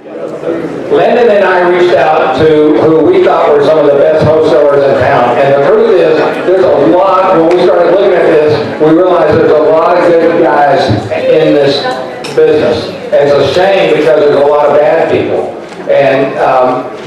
Landon and I reached out to who we thought were some of the best wholesalers in town, and the truth is, there's a lot, when we started looking at this, we realized there's a lot of good guys in this business. And it's a shame because there's a lot of bad people. And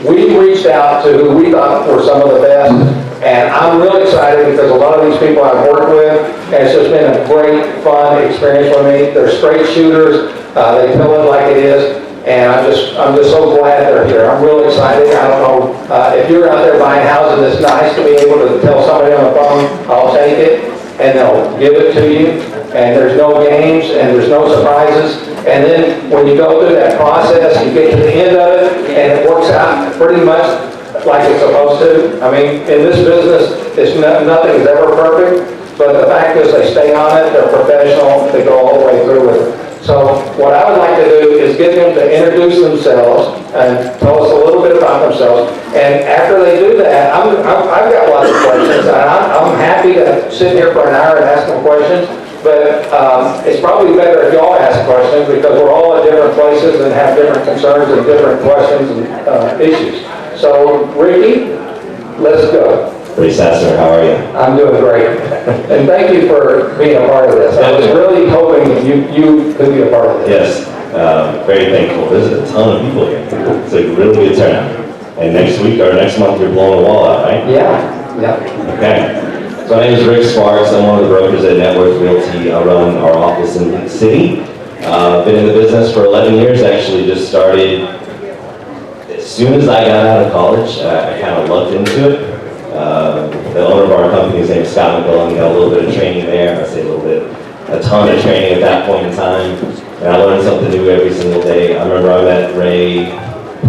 we reached out to who we thought were some of the best, and I'm really excited because a lot of these people I've worked with, and it's just been a great, fun experience for me. They're straight shooters, they tell it like it is, and I'm just so glad they're here. I'm really excited. I don't know, if you're out there buying houses, it's nice to be able to tell somebody on the phone, I'll take it, and they'll give it to you, and there's no games, and there's no surprises. And then when you go through that process, you get to the end of it, and it works out pretty much like it's supposed to. I mean, in this business, nothing is ever perfect, but the fact is they stay on it, they're professional, they go all the way through with it. So what I would like to do is get them to introduce themselves and tell us a little bit about themselves. And after they do that, I've got lots of questions, and I'm happy to sit here for an hour and ask them questions. But it's probably better if y'all ask questions because we're all at different places and have different concerns and different questions and issues. So, Ricky, let's go. Ray Sasser, how are you? I'm doing great. And thank you for being a part of this. I was really hoping you could be a part of this. Yes, very thankful. There's a ton of people here. It's a really good turnout. And next week or next month, you're blowing the wall out, right? Yeah. Okay. So my name is Rick Sparks. I'm one of the brokers at Net Worth Realty. I run our office in the city. Been in the business for 11 years. Actually, just started as soon as I got out of college. I kind of lucked into it. The owner of our company, his name is Scott McCullough. Got a little bit of training there. I say a little bit, a ton of training at that point in time. And I learned something new every single day. I remember I met Ray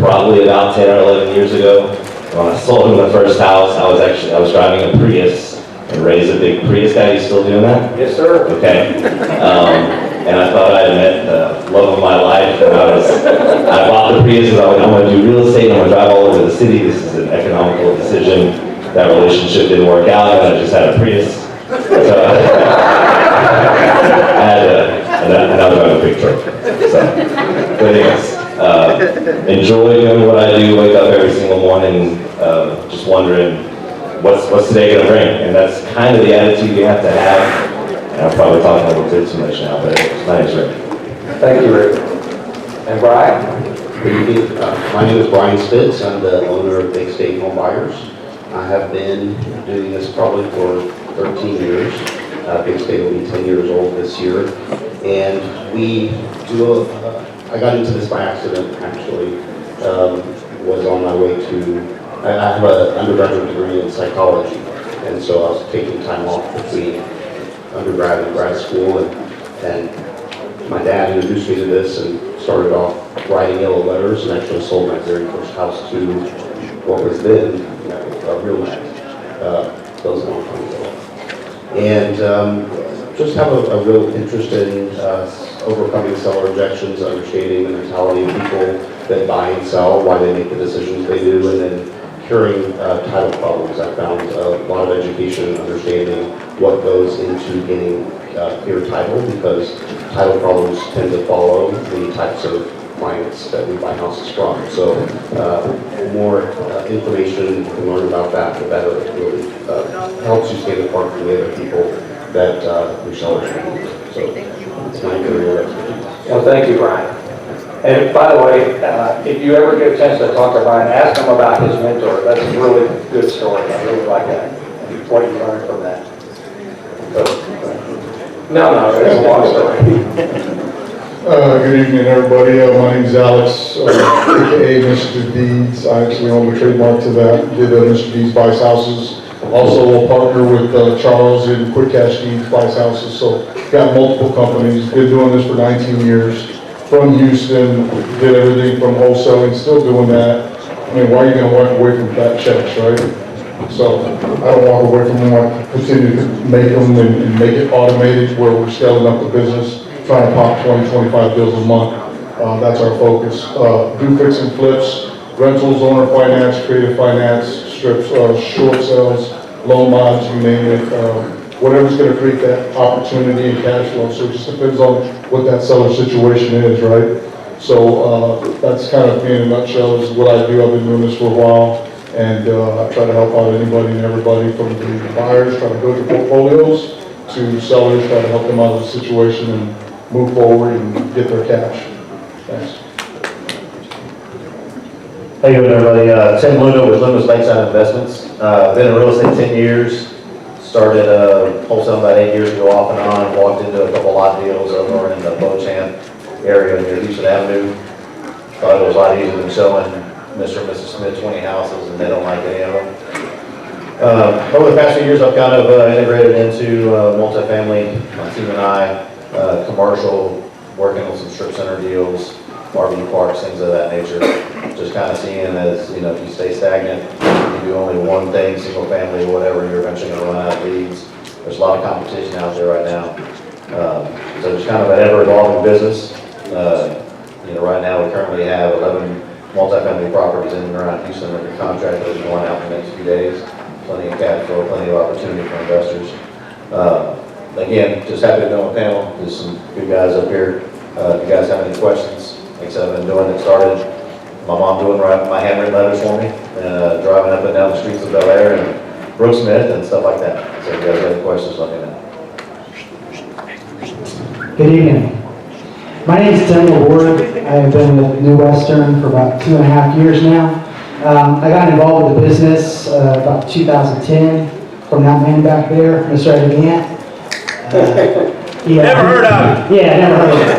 probably about 10 or 11 years ago. When I sold him the first house, I was driving a Prius. And Ray's a big Prius guy. You still doing that? Yes, sir. Okay. And I thought I had met the love of my life. And I bought the Prius because I want to do real estate. I want to drive all over the city. This is an economical decision. That relationship didn't work out, and I just had a Prius. So and I was driving a big truck. So, but anyways, enjoy doing what I do. Wake up every single morning, just wondering what's today going to bring, and that's kind of the attitude you have to have. And I'm probably talking a little bit too much now, but my name's Rick. Thank you, Rick. And Brian? Good evening. My name is Brian Spitz. I'm the owner of Big State Home Buyers. I have been doing this probably for 13 years. Big State will be 10 years old this year. And we do I got into this by accident, actually. Was on my way to, I have an undergraduate degree in psychology. And so I was taking time off between undergrad and grad school. And my dad introduced me to this and started off writing yellow letters and actually sold my very first house to what was then real estate, those long time ago. And just have a real interest in overcoming seller objections, understanding the mentality of people that buy and sell, why they make the decisions they do, and then curing title problems. I found a lot of education and understanding what goes into getting clear title, because title problems tend to follow the types of clients that we buy houses from. So the more information you can learn about that, the better. It really helps you stand apart from the other people that your sellers need. So it's my area of expertise. Well, thank you, Brian. And by the way, if you ever get a chance to talk to Brian, ask him about his mentor. That's a really good story. I really like that. What you learned from that. So, no, it's a long story. Good evening, everybody. My name is Alex, aka Mr. Deeds. I actually own the trademark to that. Did Mr. Deeds buys houses. Also a partner with Charles in Quick Cash Deeds buys houses. So got multiple companies. Been doing this for 19 years. From Houston, did everything from wholesaling. Still doing that. I mean, why are you going to walk away from fat checks, right? So I don't walk away from them. I continue to make them and make it automated where we're scaling up the business. Trying to pop 20, 25 deals a month. That's our focus. Do fix and flips, rentals, owner finance, creative finance, strips, short sales, loan mods, you name it. Whatever's going to create that opportunity and cash flow. So it just depends on what that seller situation is, right? So that's kind of me in a nutshell is what I do. I've been doing this for a while, and I try to help out anybody and everybody from the buyers, try to build their portfolios, to sellers, try to help them out of the situation and move forward and get their cash. Thanks. Hey, good everybody. Tim Luna with Luna's Lakeside Investments. Been in real estate 10 years. Started wholesaling about 8 years ago off and on. Walked into a couple lot deals over in the Beauchamp area near Houston Avenue. Thought it was a lot easier than selling Mr. and Mrs. Smith 20 houses, and they don't like any of them. Over the past few years, I've kind of integrated into multifamily, my team and I, commercial, working on some strip center deals, RV parks, things of that nature. Just kind of seeing as, you know, if you stay stagnant, you do only one thing, single family, whatever, you're eventually going to run out of leads. There's a lot of competition out there right now. So it's kind of an ever-evolving business. You know, right now we currently have 11 multifamily properties in and around Houston under contract that will be going out in the next few days. Plenty of cash flow, plenty of opportunity for investors. Again, just happy to be on the panel. There's some good guys up here. If you guys have any questions, like I said, I've been doing it, started my mom doing my handwritten letters for me, and driving up and down the streets of Bel Air and Brooksmith and stuff like that. So if you guys have any questions, let me know. Good evening. My name is Tim LaWard. I have been with New Western for about 2.5 years now. I got involved with the business about 2010 from that man back there, Mr. Eddie Gant. Never heard of him. Yeah, never heard of him.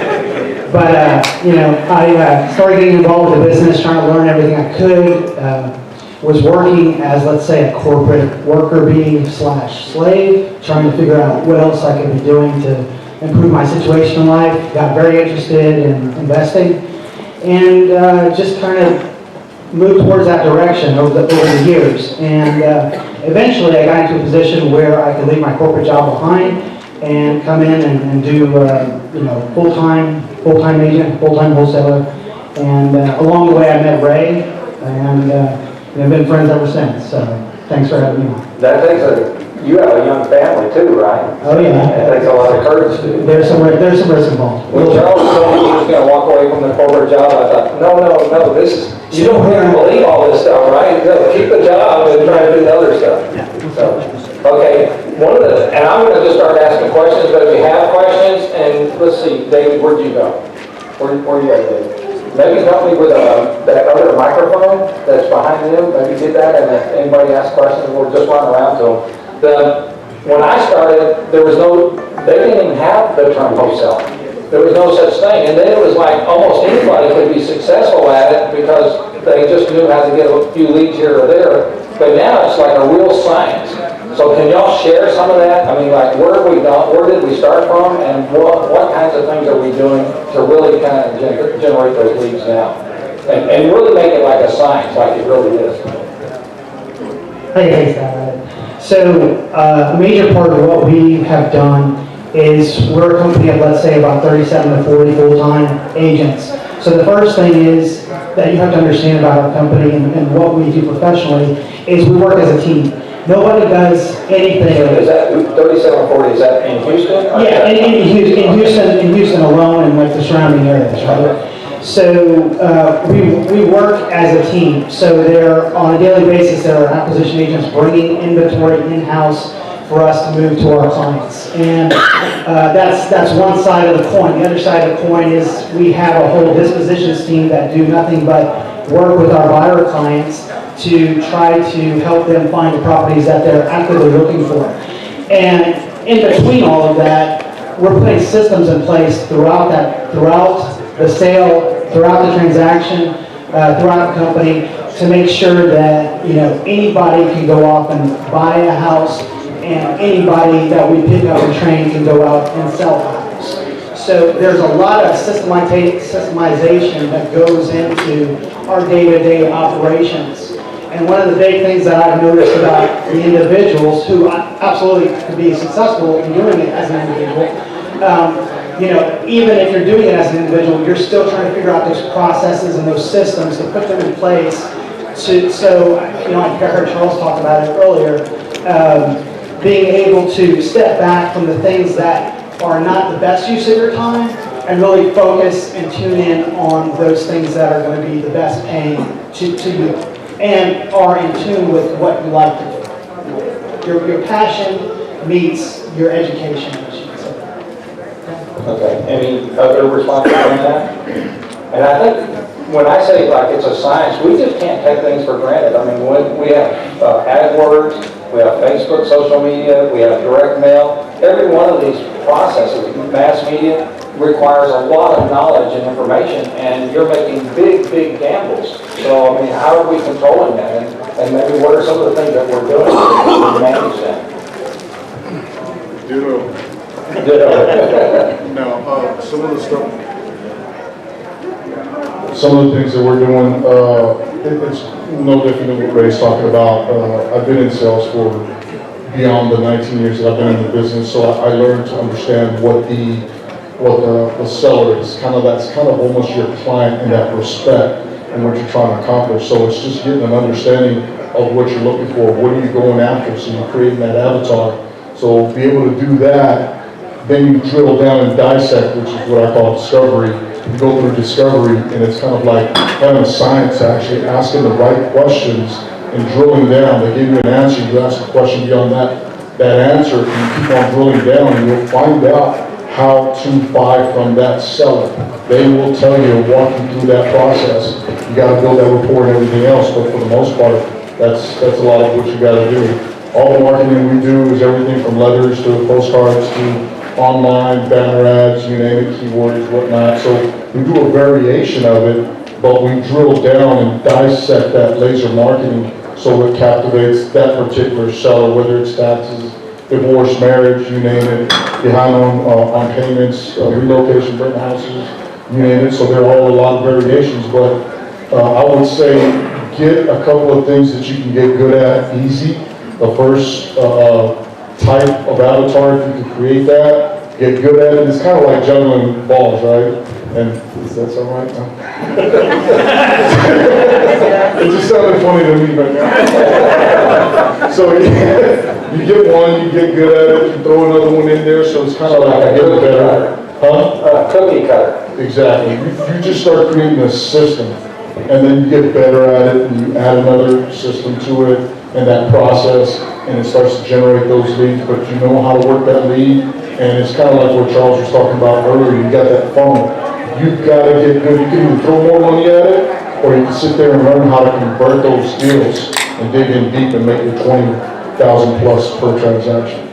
But, you know, I started getting involved with the business, trying to learn everything I could. Was working as, let's say, a corporate worker bee / slave, trying to figure out what else I could be doing to improve my situation in life. Got very interested in investing, and just kind of moved towards that direction over the years. And eventually I got into a position where I could leave my corporate job behind and come in and do, you know, full-time agent, full-time wholesaler. And along the way I met Ray, and we've been friends ever since. So thanks for having me on. That takes you have a young family too, right? Oh yeah. It takes a lot of courage to. There's some risk involved. When Charles told me he was going to walk away from the corporate job, I thought, no, this is, you don't really believe all this stuff, right? No, keep the job and try to do the other stuff. So, okay, and I'm going to just start asking questions, but if you have questions, and let's see, David, where'd you go? Where you at, David? Maybe help me with that other microphone that's behind them, maybe get that, and if anybody asks questions, we'll just run around to them. When I started, they didn't even have the term wholesale. There was no such thing. And then it was like almost anybody could be successful at it because they just knew how to get a few leads here or there. But now it's like a real science. So can y'all share some of that? I mean, like where did we start from, and what kinds of things are we doing to really kind of generate those leads now? And really make it like a science, like it really is. Hey, so a major part of what we have done is we're a company of, let's say, about 37 to 40 full-time agents. So the first thing is that you have to understand about our company and what we do professionally is we work as a team. Nobody does anything. Is that 3740? Is that in Houston? Yeah, in Houston alone and like the surrounding areas, right? So we work as a team. So there, on a daily basis, there are acquisition agents bringing inventory in-house for us to move to our clients. And that's one side of the coin. The other side of the coin is we have a whole dispositions team that do nothing but work with our buyer clients to try to help them find the properties that they're actively looking for. And in between all of that, we're putting systems in place throughout the sale, throughout the transaction, throughout the company to make sure that, you know, anybody can go off and buy a house and anybody that we pick up and train can go out and sell a house. So there's a lot of systemization that goes into our day-to-day operations. And one of the big things that I've noticed about the individuals who absolutely could be successful in doing it as an individual, you know, even if you're doing it as an individual, you're still trying to figure out those processes and those systems to put them in place. So you know, I heard Charles talk about it earlier, being able to step back from the things that are not the best use of your time and really focus and tune in on those things that are going to be the best paying to you and are in tune with what you like to do. Your passion meets your education. Okay, any other responses on that? And I think when I say like it's a science, we just can't take things for granted. I mean, we have AdWords, we have Facebook, social media, we have direct mail. Every one of these processes, mass media, requires a lot of knowledge and information, and you're making big, big gambles. So, I mean, how are we controlling that? And maybe what are some of the things that we're doing to manage that? Now, some of the things that we're doing, it's no different than what Ray's talking about. I've been in sales for beyond the 19 years that I've been in the business, so I learned to understand what the seller is. That's kind of almost your client in that respect and what you're trying to accomplish. So it's just getting an understanding of what you're looking for. What are you going after? So you're creating that avatar. So be able to do that. Then you drill down and dissect, which is what I call discovery. You go through discovery, and it's kind of like having a science, actually asking the right questions and drilling down. They give you an answer, you ask a question beyond that answer, and you keep on drilling down, and you'll find out how to buy from that seller. They will tell you, walk you through that process. You got to build that rapport and everything else, but for the most part, that's a lot of what you got to do. All the marketing we do is everything from letters to postcards to online, banner ads, you name it, keywords, whatnot. So we do a variation of it, but we drill down and dissect that laser marketing so it captivates that particular seller, whether it's taxes, divorce, marriage, you name it, behind on payments, relocation, rent houses, you name it. So there are a lot of variations, but I would say get a couple of things that you can get good at easy. The first type of avatar, if you can create that, get good at it. It's kind of like juggling balls, right? And is that so right? It just sounded funny to me right now. So you get one, you get good at it, you throw another one in there, so it's kind of like getting better. Cookie cutter. Exactly. You just start creating a system, and then you get better at it, and you add another system to it, and that process, and it starts to generate those leads, but you know how to work that lead, and it's kind of like what Charles was talking about earlier. You got that funnel. You've got to get good. You can either throw more money at it, or you can sit there and learn how to convert those deals and dig in deep and make it 20,000 plus per transaction.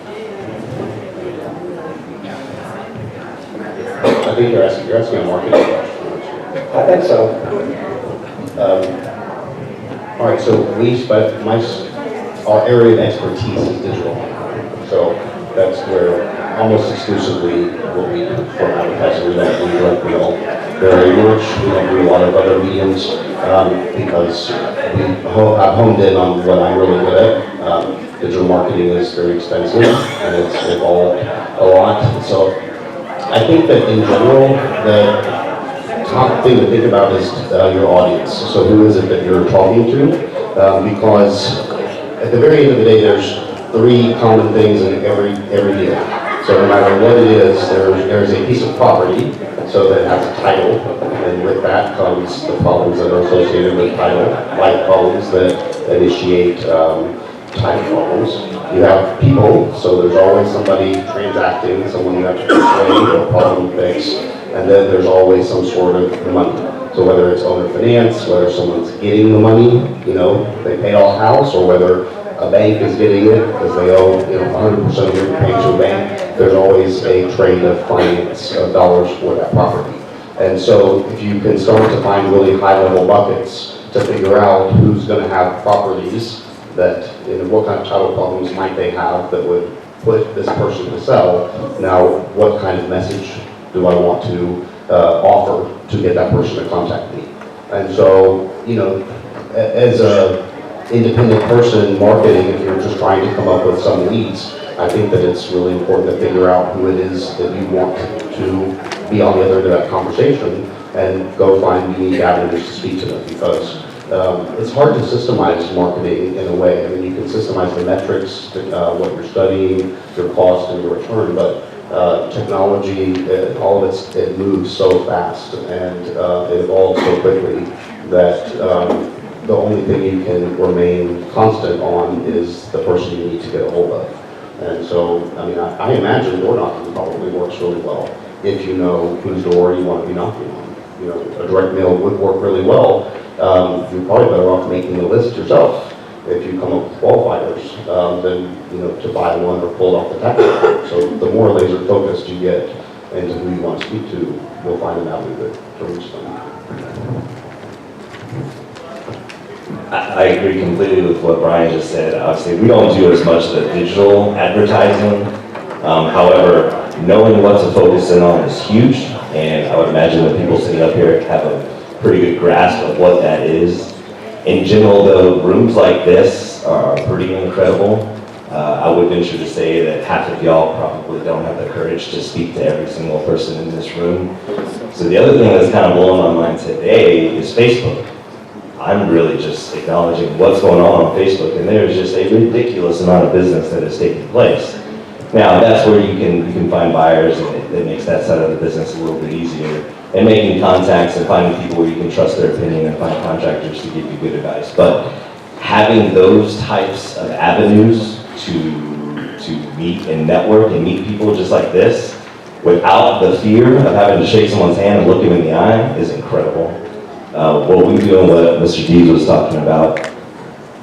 I think you're asking a marketing question. I think so. All right, so our area of expertise is digital. So that's where almost exclusively what we do for advertising. We don't do direct mail very much. We don't do a lot of other mediums because I've honed in on what I'm really good at. Digital marketing is very expensive and it's evolved a lot. So I think that in general, the top thing to think about is your audience. So who is it that you're talking to? Because at the very end of the day, there's three common things in every deal. So no matter what it is, there's a piece of property, so that has a title, and with that comes the problems that are associated with title, like problems that initiate title problems. You have people, so there's always somebody transacting, someone you have to persuade or problem fix, and then there's always some sort of money. So whether it's owner finance, whether someone's getting the money, they paid off house, or whether a bank is getting it because they owe 100% of your paying to a bank, there's always a trade of finance of dollars for that property. And so if you can start to find really high-level buckets to figure out who's going to have properties that, what kind of title problems might they have that would put this person to sell, now what kind of message do I want to offer to get that person to contact me? And so, as a independent person marketing, if you're just trying to come up with some leads, I think that it's really important to figure out who it is that you want to be on the other end of that conversation and go find unique avenues to speak to them, because it's hard to systemize marketing in a way. I mean, you can systemize the metrics, what you're studying, your cost and your return, but technology, all of it moves so fast and it evolves so quickly that the only thing you can remain constant on is the person you need to get a hold of. And so, I mean, I imagine door knocking probably works really well if you know whose door you want to be knocking on. You know, a direct mail would work really well. You're probably better off making the list yourself if you come up with qualifiers than, you know, to buy one or pull it off the tax return. So the more laser focused you get into who you want to speak to, you'll find an avenue to reach them. I agree completely with what Brian just said. Obviously, we don't do as much of the digital advertising. However, knowing what to focus in on is huge, and I would imagine the people sitting up here have a pretty good grasp of what that is. In general, though, rooms like this are pretty incredible. I would venture to say that half of y'all probably don't have the courage to speak to every single person in this room. So the other thing that's kind of blowing my mind today is Facebook. I'm really just acknowledging what's going on Facebook, and there's just a ridiculous amount of business that is taking place. Now, that's where you can find buyers, and it makes that side of the business a little bit easier. And making contacts and finding people where you can trust their opinion and find contractors to give you good advice. But having those types of avenues to meet and network and meet people just like this, without the fear of having to shake someone's hand and look them in the eye, is incredible. What we do and what Mr. Dees was talking about,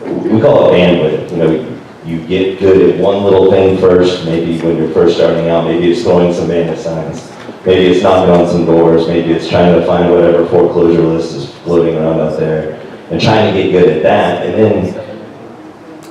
we call it bandwidth. You know, you get good at one little thing first, maybe when you're first starting out, maybe it's throwing some bandit signs, maybe it's knocking on some doors, maybe it's trying to find whatever foreclosure list is floating around out there, and trying to get good at that. And then,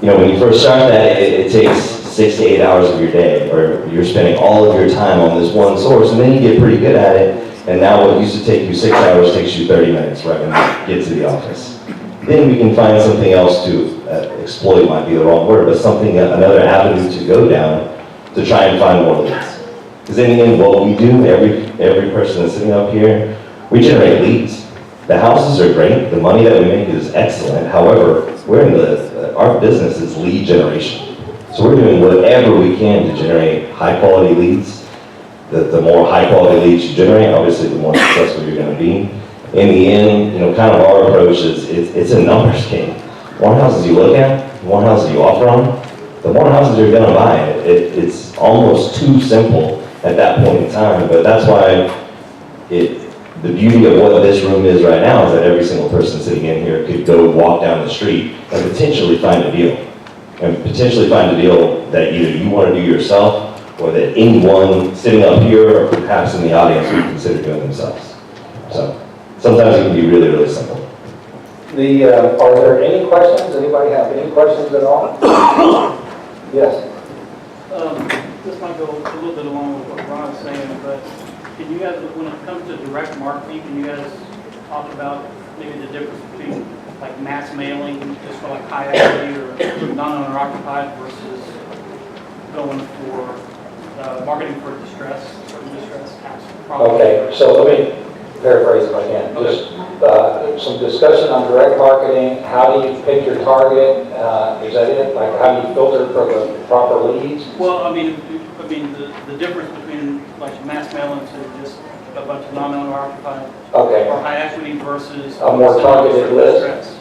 you know, when you first start that, it takes 6 to 8 hours of your day, or you're spending all of your time on this one source, and then you get pretty good at it. And now what used to take you 6 hours takes you 30 minutes right when you get to the office. Then we can find something else to exploit, might be the wrong word, but something, another avenue to go down to try and find more leads. Because in the end, what we do, every person that's sitting up here, we generate leads. The houses are great, the money that we make is excellent. However, our business is lead generation. So we're doing whatever we can to generate high quality leads. The more high quality leads you generate, obviously the more successful you're going to be. In the end, you know, kind of our approach is it's a numbers game. The more houses you look at, the more houses you offer on, the more houses you're going to buy. It's almost too simple at that point in time, but that's why the beauty of what this room is right now is that every single person sitting in here could go walk down the street and potentially find a deal. And potentially find a deal that either you want to do yourself or that anyone sitting up here or perhaps in the audience would consider doing themselves. So sometimes it can be really, really simple. Are there any questions? Anybody have any questions at all? Yes. This might go a little bit along with what Ron was saying, but can you guys, when it comes to direct marketing, can you guys talk about maybe the difference between like mass mailing, just for like high equity or non-owner occupied versus going for marketing for certain distress tax property? Okay, so let me paraphrase if I can. Just some discussion on direct marketing. How do you pick your target? Is that it? Like how do you filter for the proper leads? Well, I mean the difference between like mass mailing to just a bunch of non-owner occupied Okay. or high equity versus A more targeted list? distress.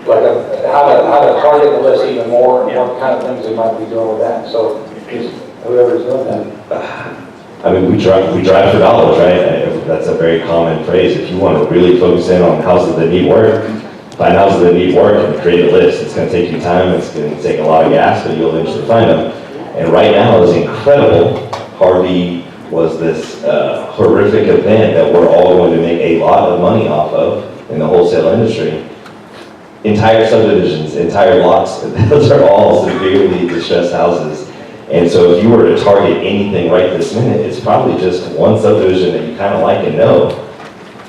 Like how to target the list even more, and what kind of things they might be doing with that. So just whoever's doing that. I mean, we drive for dollars, right? That's a very common phrase. If you want to really focus in on houses that need work, find houses that need work and create a list. It's going to take you time, it's going to take a lot of gas, but you'll eventually find them. And right now is incredible. Harvey was this horrific event that we're all going to make a lot of money off of in the wholesale industry. Entire subdivisions, entire lots, those are all severely distressed houses. And so if you were to target anything right this minute, it's probably just one subdivision that you kind of like and know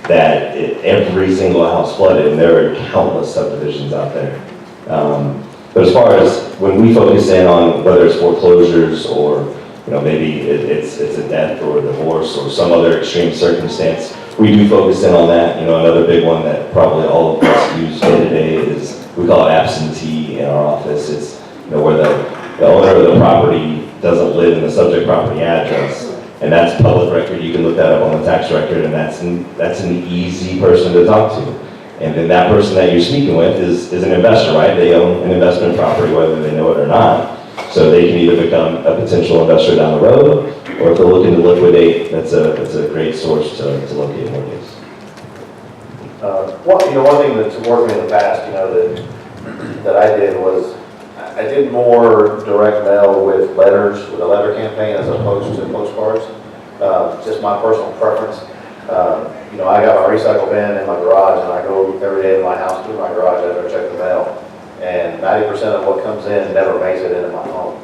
that every single house flooded, and there are countless subdivisions out there. But as far as when we focus in on whether it's foreclosures or maybe it's a death or a divorce or some other extreme circumstance, we do focus in on that. Another big one that probably all of us use day to day is we call it absentee in our office. It's where the owner of the property doesn't live in the subject property address. And that's public record, you can look that up on the tax record, and that's an easy person to talk to. And then that person that you're speaking with is an investor, right? They own an investment property, whether they know it or not. So they can either become a potential investor down the road, or if they're looking to liquidate, that's a great source to locate mortgages. One thing that's worked me in the past, that I did was, I did more direct mail with letters, with a letter campaign as opposed to postcards. Just my personal preference. I got my recycle bin in my garage, and I go every day to my house, through my garage, I go check the mail. And 90% of what comes in never makes it into my home.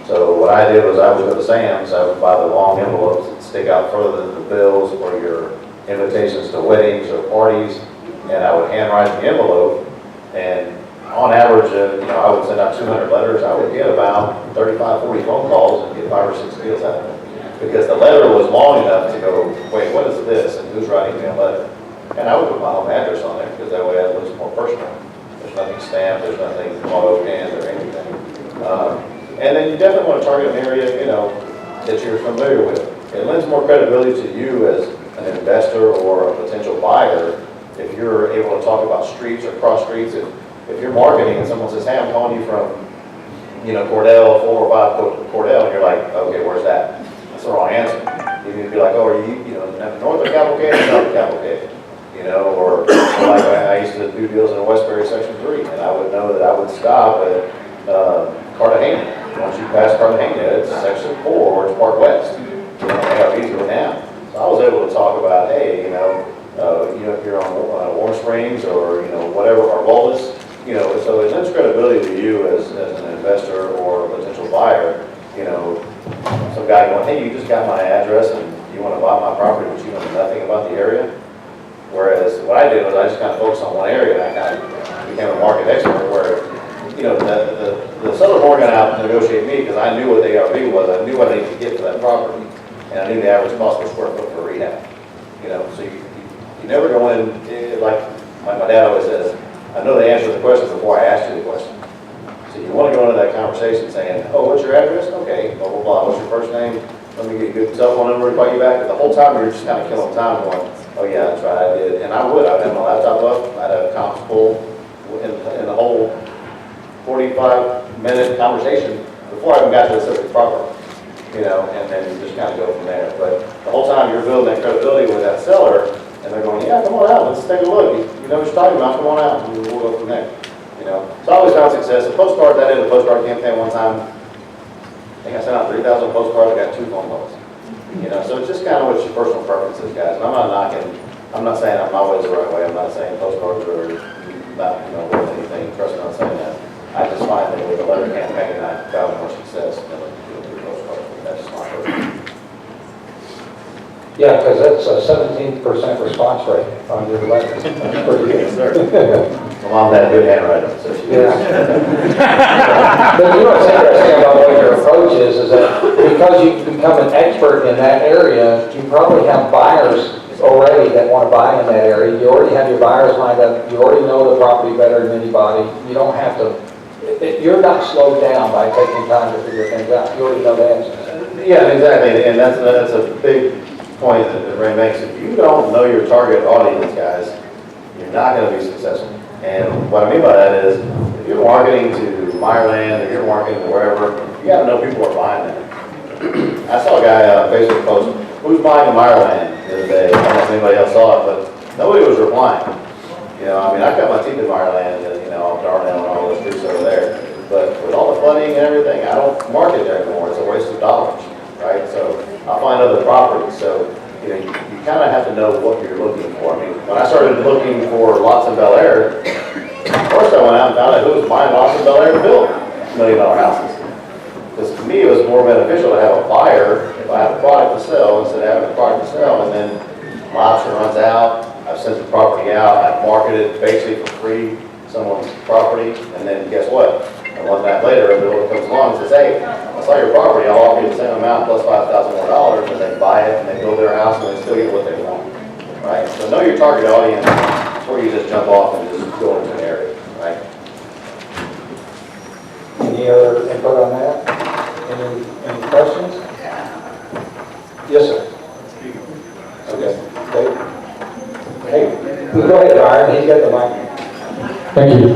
So what I did was I would go to Sam's, I would buy the long envelopes that stick out further than the bills or your invitations to weddings or parties, and I would handwrite the envelope. And on average, I would send out 200 letters. I would get about 35, 40 phone calls and get 5 or 6 deals out of it. Because the letter was long enough to go, wait, what is this? And who's writing me a letter? And I would put my home address on there because that way it looks more personal. There's nothing stamped, there's nothing auto-penned or anything. And then you definitely want to target an area, that you're familiar with. It lends more credibility to you as an investor or a potential buyer if you're able to talk about streets or cross streets. If you're marketing and someone says, hey, I'm calling you from, Cordell, 405 Cordell, and you're like, okay, where's that? That's the wrong answer. You need to be like, oh, are you, north of Cavalcade or south of Cavalcade? Or like I used to do deals in Westbury Section 3, and I would know that I would stop at Cartagena. Once you pass Cartagena, it's Section 4 or it's Park West. They have easier now. So I was able to talk about, hey, if you're on Warm Springs or whatever, or Boldus, so it lends credibility to you as an investor or a potential buyer. Some guy going, hey, you just got my address and you want to buy my property, but you know nothing about the area. Whereas what I did was I just kind of focused on one area, and I kind of became a market expert where, the sellers weren't going to out negotiate me because I knew what the ARV was. I knew what I needed to get for that property, and I knew the average cost per square foot for rehab. So you never go in, like my dad always says, I know the answer to the questions before I ask you the question. So you want to go into that conversation saying, oh, what's your address? Okay, blah, blah, blah. What's your first name? Let me get a good cell phone number to call you back. And the whole time you're just kind of killing time going, oh yeah, that's right, I did. And I would. I'd have my laptop up. I'd have comps pull in the whole 45-minute conversation before I even got to the subject property. And then you just kind of go from there. But the whole time you're building that credibility with that seller, and they're going, yeah, come on out, let's take a look. You know what you're talking about, come on out, and we'll go from there. So I always found success. The postcards, I did a postcard campaign one time. I think I sent out 3,000 postcards, I got 2 phone calls. So it's just kind of what your personal preference is, guys. And I'm not knocking, I'm not saying I'm always the right way. I'm not saying postcards are not, worth anything. Trust me, I'm not saying that. I just find that with the letter campaign, I found more success than with postcards. That's just my personal. Yeah, because that's a 17% response rate on your letters. That's pretty good. Yes, sir. My mom had a good handwriting, so she Yeah. But what's interesting about what your approach is that because you've become an expert in that area, you probably have buyers already that want to buy in that area. You already have your buyers lined up. You already know the property better than anybody. You don't have to, you're not slowed down by taking time to figure things out. You already know the answers. Yeah, exactly, and that's a big point that Ray makes. If you don't know your target audience, guys, you're not going to be successful. And what I mean by that is, if you're marketing to Meyerland, or you're marketing to wherever, you got to know people are buying that. I saw a guy on Facebook post, who's buying the Meyerland the other day. I don't know if anybody else saw it, but nobody was replying. I cut my teeth in Meyerland, and Darnell and all those streets over there. But with all the flooding and everything, I don't market there anymore. It's a waste of dollars, right? So I'll find other properties. So you kind of have to know what you're looking for. When I started looking for lots in Bel Air, first I went out and found out who was buying lots in Bel Air to build $1 million houses. Because to me, it was more beneficial to have a buyer if I have a product to sell instead of having a product to sell. And then my option runs out. I've sent the property out. I've marketed basically for free someone's property. And then guess what? And one night later, a builder comes along and says, hey, I saw your property. I'll offer you the same amount plus $5,000 more. And they buy it and they build their house and they still get what they want. Right? So know your target audience before you just jump off and just go into an area. Right? Any other input on that? Any Questions? Yes, sir. Okay. Hey, go ahead, Byron, he's got the mic. Thank you.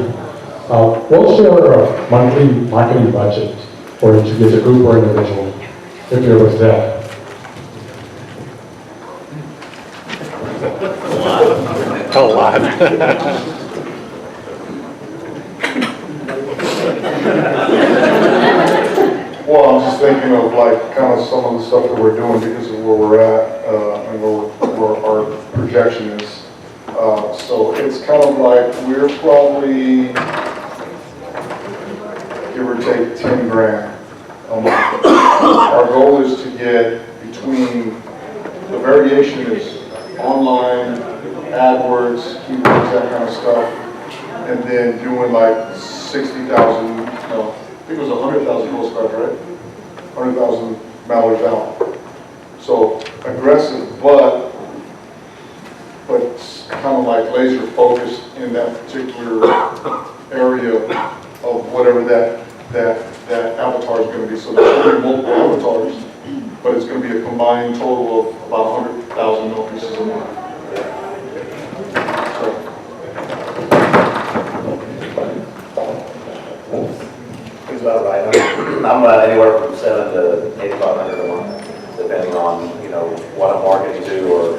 What's your monthly marketing budget for each of a group or individual, if you're with that? A lot. Well, I'm just thinking of like kind of some of the stuff that we're doing because of where we're at and where our projection is. So it's kind of like we're probably, give or take 10 grand a month. Our goal is to get between, the variation is online, AdWords, keywords, that kind of stuff, and then doing like 60,000, no, I think it was 100,000 postcards, right? 100,000 mailers out. So aggressive, but kind of like laser focused in that particular area of whatever that avatar is going to be. So there's going to be multiple avatars, but it's going to be a combined total of about 100,000 mail pieces a month. Seems about right. I'm anywhere from 7 to 8,500 a month, depending on, you know, what I'm marketing to, or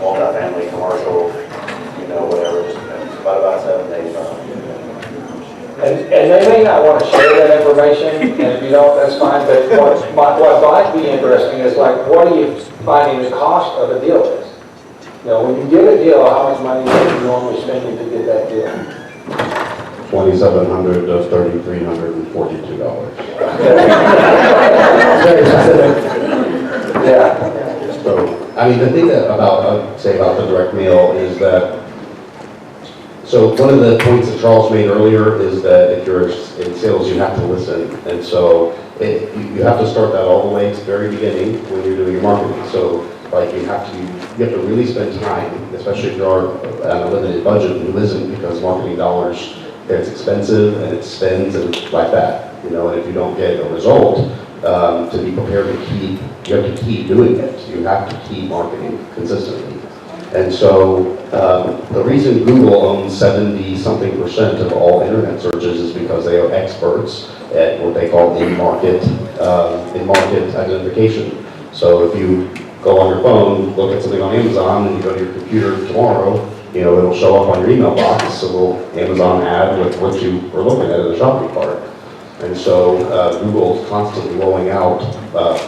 multifamily, commercial, you know, whatever, just depends. About 7 to 8,500. And they may not want to share that information, and if you don't, that's fine, but what might be interesting is like, what are you finding the cost of a deal is? You know, when you get a deal, how much money are you normally spending to get that deal? $2,700 to $3,342. Yeah. So, I mean, the thing that I'd say about the direct mail is that, so one of the points that Charles made earlier is that if you're in sales, you have to listen. And so you have to start that all the way to the very beginning when you're doing your marketing. So like you have to really spend time, especially if you're at a limited budget and listen, because marketing dollars, it's expensive and it spends and like that, you know, and if you don't get a result, to be prepared to keep, you have to keep doing it. You have to keep marketing consistently. And so the reason Google owns 70-something% of all internet searches is because they are experts at what they call in-market identification. So if you go on your phone, look at something on Amazon, and you go to your computer tomorrow, you know, it'll show up on your email box, a little Amazon ad with what you were looking at in the shopping cart. And so Google's constantly rolling out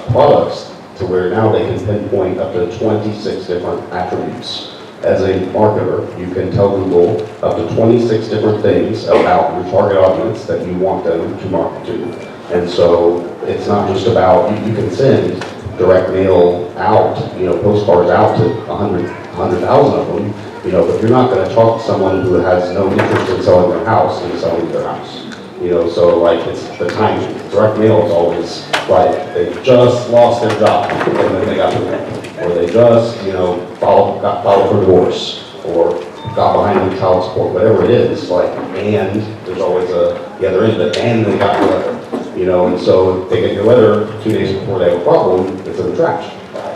products to where now they can pinpoint up to 26 different attributes. As a marketer, you can tell Google up to 26 different things about your target audience that you want them to market to. And so it's not just about, you can send direct mail out, you know, postcards out to 100,000 of them, you know, but you're not going to talk to someone who has no interest in selling their house and selling their house. You know, so like it's the timing. Direct mail is always like they just lost their job and then they got the mail. Or they just, you know, got filed for divorce, or got behind on child support, whatever it is, like, and there's always the other end of it, and they got your letter. You know, and so if they get your letter 2 days before they have a problem, it's in the trash.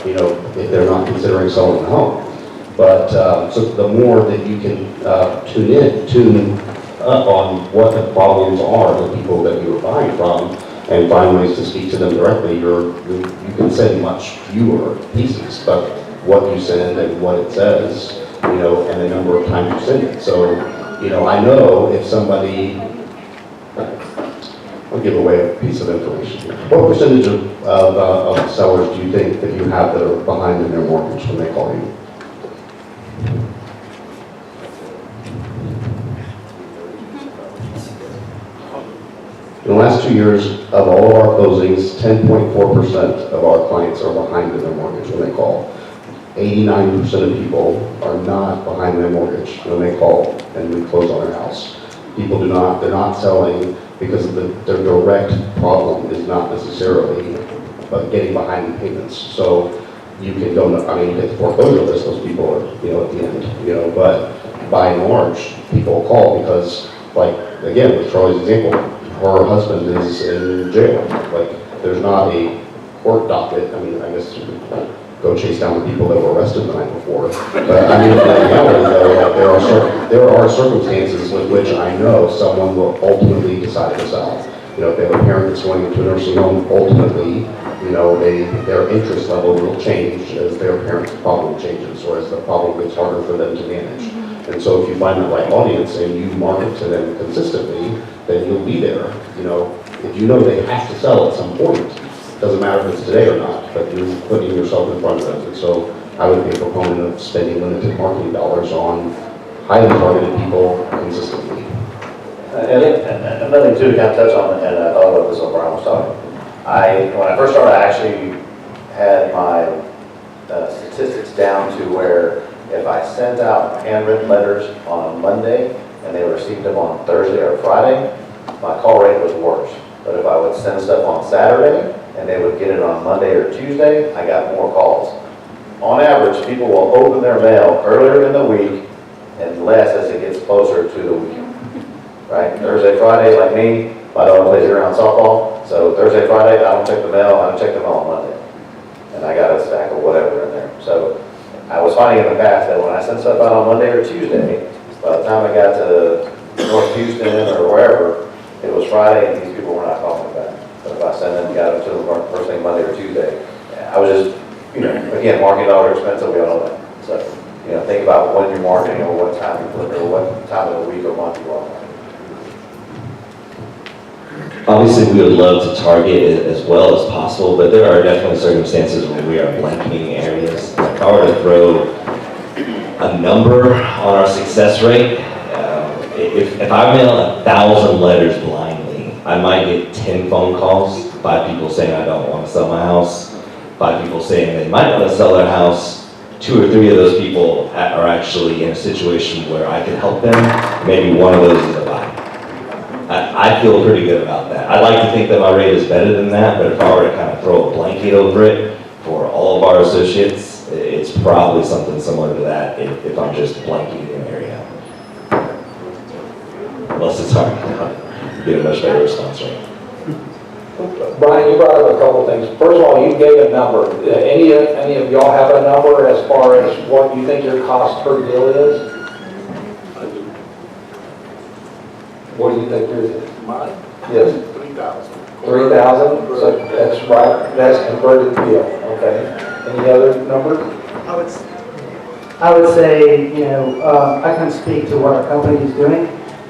You know, if they're not considering selling the home. But so the more that you can tune up on what the problems are, the people that you're buying from, and find ways to speak to them directly, you can send much fewer pieces, but what you send and what it says, you know, and the number of times you send it. So, you know, I know if somebody, I'll give away a piece of information here. What percentage of sellers do you think that you have that are behind in their mortgage when they call you? In the last 2 years, of all of our closings, 10.4% of our clients are behind in their mortgage when they call. 89% of people are not behind their mortgage when they call and we close on their house. People they're not selling because their direct problem is not necessarily getting behind in payments. So you can go, I mean, you get the foreclosure list, those people are, you know, at the end, you know, but by and large, people call because, like, again, with Charlie's example, her husband is in jail. Like, there's not a court docket. I mean, I guess you could go chase down the people that were arrested the night before. But I mean, the reality though, that there are circumstances with which I know someone will ultimately decide to sell. You know, if they have a parent that's going into a nursing home, ultimately, you know, their interest level will change as their parent's problem changes, or as the problem gets harder for them to manage. And so if you find the right audience and you market to them consistently, then you'll be there. You know, if you know they have to sell at some point, doesn't matter if it's today or not, but you're putting yourself in front of them. And so I would be a proponent of spending limited marketing dollars on highly targeted people consistently. And another thing too, to kind of touch on, and I thought about this when Brian was talking. When I first started, I actually had my statistics down to where if I sent out handwritten letters on a Monday and they received them on Thursday or Friday, my call rate was worse. But if I would send stuff on Saturday and they would get it on Monday or Tuesday, I got more calls. On average, people will open their mail earlier in the week and less as it gets closer to the weekend. Right? Thursday, Friday, like me, my daughter plays around softball, so Thursday, Friday, I don't check the mail, I don't check the mail on Monday. And I got a stack of whatever in there. So I was finding in the past that when I sent stuff out on Monday or Tuesday, by the time I got to North Houston or wherever, it was Friday and these people were not calling me back. But if I sent them, got them to them first thing Monday or Tuesday, I was just, you know, again, marketing dollars are expensive, we all know that. So, you know, think about when you're marketing or what time you put or what time of the week or month you are marketing. Obviously, we would love to target it as well as possible, but there are definitely circumstances where we are blanketing areas. If I were to throw a number on our success rate, if I mail 1,000 letters blindly, I might get 10 phone calls, 5 people saying I don't want to sell my house, 5 people saying they might want to sell their house. 2 or 3 of those people are actually in a situation where I can help them. Maybe one of those is a buy. I feel pretty good about that. I'd like to think that my rate is better than that, but if I were to kind of throw a blanket over it for all of our associates, it's probably something similar to that if I'm just blanketing an area. Unless it's hard, you get a much better response rate. Brian, you brought up a couple things. First of all, you gave a number. Any of y'all have a number as far as what you think your cost per deal is? What do you think yours is? Mine? Yes. 3,000. 3,000? So that's right. That's converted deal. Okay. Any other numbers? I would say, you know, I can speak to what our company is doing,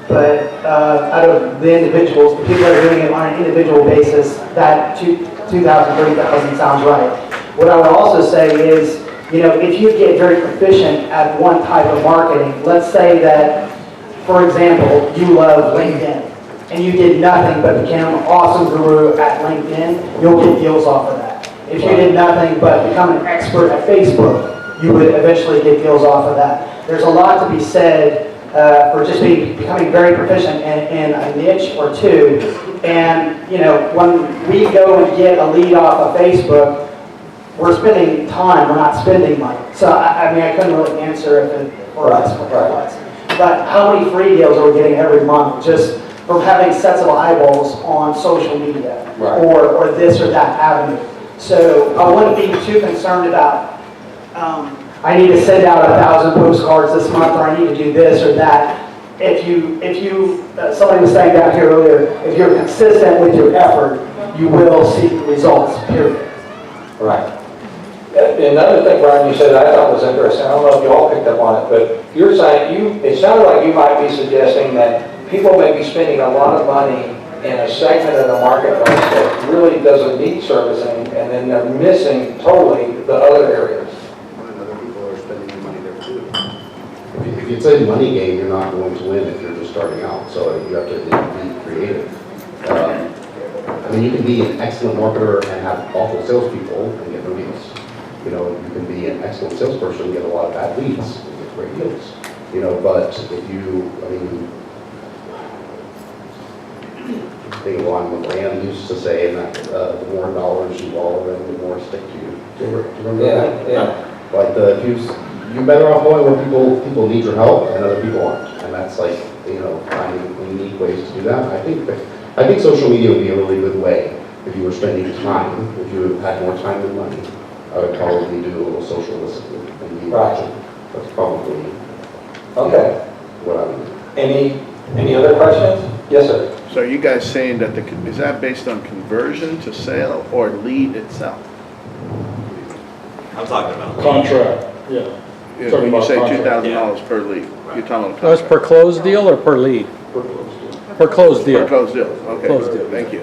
but out of the individuals, the people that are doing it on an individual basis, that 2,000, 3,000 sounds right. What I would also say is, you know, if you get very proficient at one type of marketing, let's say that, for example, you love LinkedIn, and you did nothing but became an awesome guru at LinkedIn, you'll get deals off of that. If you did nothing but become an expert at Facebook, you would eventually get deals off of that. There's a lot to be said for just becoming very proficient in a niche or two. And, you know, when we go and get a lead off of Facebook, we're spending time, we're not spending money. So, I mean, I couldn't really answer if it for us what that was. But how many free deals are we getting every month just from having sets of eyeballs on social media or this or that avenue? So I wouldn't be too concerned about, I need to send out 1,000 postcards this month, or I need to do this or that. If you somebody was saying down here earlier, if you're consistent with your effort, you will see results, period. Right. Another thing, Brian, you said I thought was interesting, I don't know if you all picked up on it, but you're saying, it sounded like you might be suggesting that people may be spending a lot of money in a segment of the marketplace that really doesn't need servicing, and then they're missing totally the other areas. And other people are spending their money there too. If it's a money game, you're not going to win if you're just starting out, so you have to be creative. I mean, you can be an excellent marketer and have awful salespeople and get no deals. You know, you can be an excellent salesperson and get a lot of bad leads and get great deals. You know, but if you, I mean, I think Juan McLean used to say that the more dollars you borrow, then the more stick to you. Do you remember that? Yeah. Like you're better off going where people need your help and other people aren't. And that's like, you know, finding unique ways to do that. I think social media would be a really good way. if you were spending time, if you had more time than money, I would probably do a little social listening and be Right. watching. That's probably Okay. what I would do. Any other questions? Yes, sir. So are you guys saying that is that based on conversion to sale or lead itself? I'm talking about. Contract, yeah. Yeah, Talking when you about say contract. $2,000 per lead, you're talking about That's per contract. closed deal or per lead? Per closed Per deal. closed deal, okay. Closed deal. Thank you.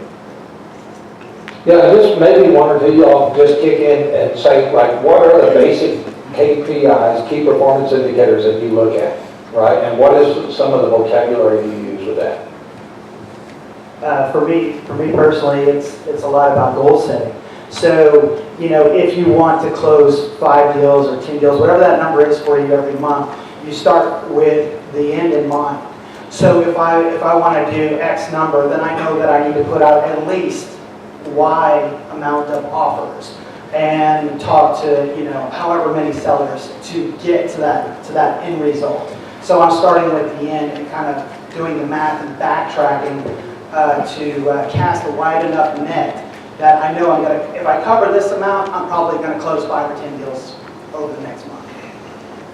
Yeah, just maybe one or two of y'all just kick in and say, like, what are the basic KPIs, key performance indicators that you look at, right? And what is some of the vocabulary you use with that? For me personally, it's a lot about goal setting. So, if you want to close 5 deals or 10 deals, whatever that number is for you every month, you start with the end in mind. So if I want to do X number, then I know that I need to put out at least Y amount of offers and talk to, however many sellers to get to that end result. So I'm starting with the end and kind of doing the math and backtracking to cast a wide enough net that I know if I cover this amount, I'm probably going to close 5 or 10 deals over the next month.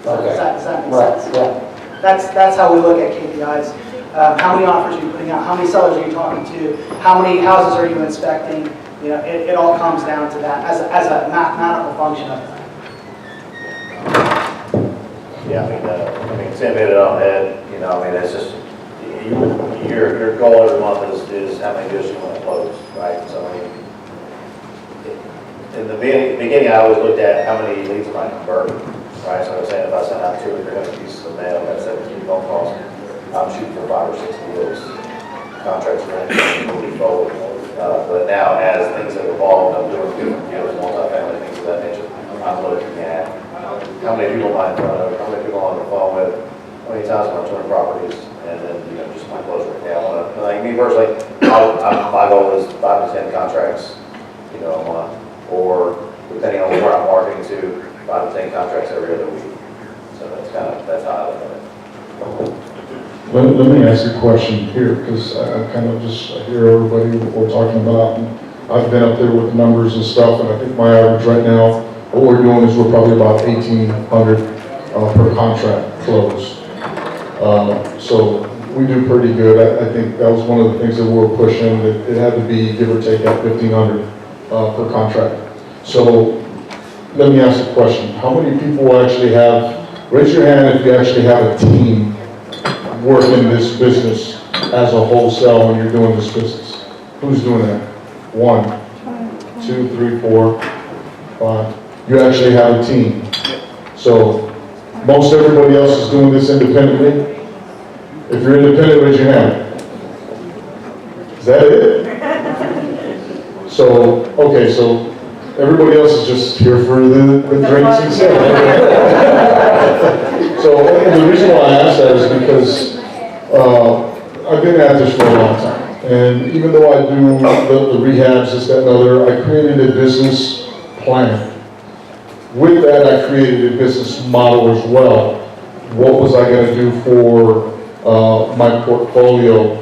Okay. Does that make Right, sense? yeah. That's how we look at KPIs. How many offers are you putting out? How many sellers are you talking to? How many houses are you inspecting? It all comes down to that as a mathematical function of that. Yeah, Sam hit it on the head, it's just, your goal every month is how many deals you want to close, right? So, in the beginning, I always looked at how many leads am I convert, right? So I was saying if I send out 200 or 300 pieces of mail, that's 17 phone calls, I'm shooting for 5 or 6 deals. Contracts are in, moving forward. But now, as things have evolved, I'm doing different deals, multifamily, things of that nature. I'm looking at how many people am I in front of, how many people I'm on the phone with, how many times am I touring properties, and then, just my close rate. Yeah, I want to, like me personally, my goal is 5 to 10 contracts, a month, or depending on where I'm marketing to, 5 to 10 contracts every other week. So that's how I look at it. Let me ask you a question here, because I kind of just hear everybody what we're talking about. And I've been up there with the numbers and stuff, and I think my average right now, what we're doing is we're probably about 1,800 per contract close. So we do pretty good. I think that was one of the things that we were pushing, that it had to be, give or take, at 1,500 per contract. So let me ask a question. How many people actually raise your hand if you actually have a team working this business as a wholesale when you're doing this business? Who's doing that? 1, 2, 3, 4, 5. You actually have a team. So most everybody else is doing this independently. If you're independent, raise your hand. Is that it? So, okay, so everybody else is just here for the drinks and stuff. So the reason why I ask that is because I've been at this for a long time. And even though I do the rehabs, this, that, and other, I created a business plan. With that, I created a business model as well. What was I going to do for my portfolio?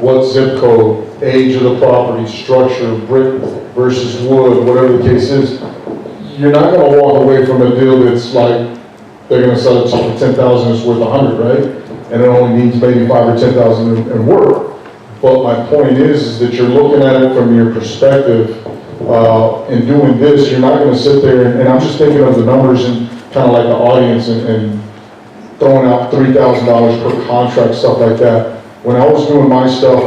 What zip code, age of the property, structure, brick versus wood, whatever the case is. You're not going to walk away from a deal that's like, they're going to sell it for 10,000, it's worth 100, right? And it only needs maybe 5 or 10,000 in work. But my point is that you're looking at it from your perspective. In doing this, you're not going to sit there, and I'm just thinking of the numbers and kind of like the audience and throwing out $3,000 per contract, stuff like that. When I was doing my stuff,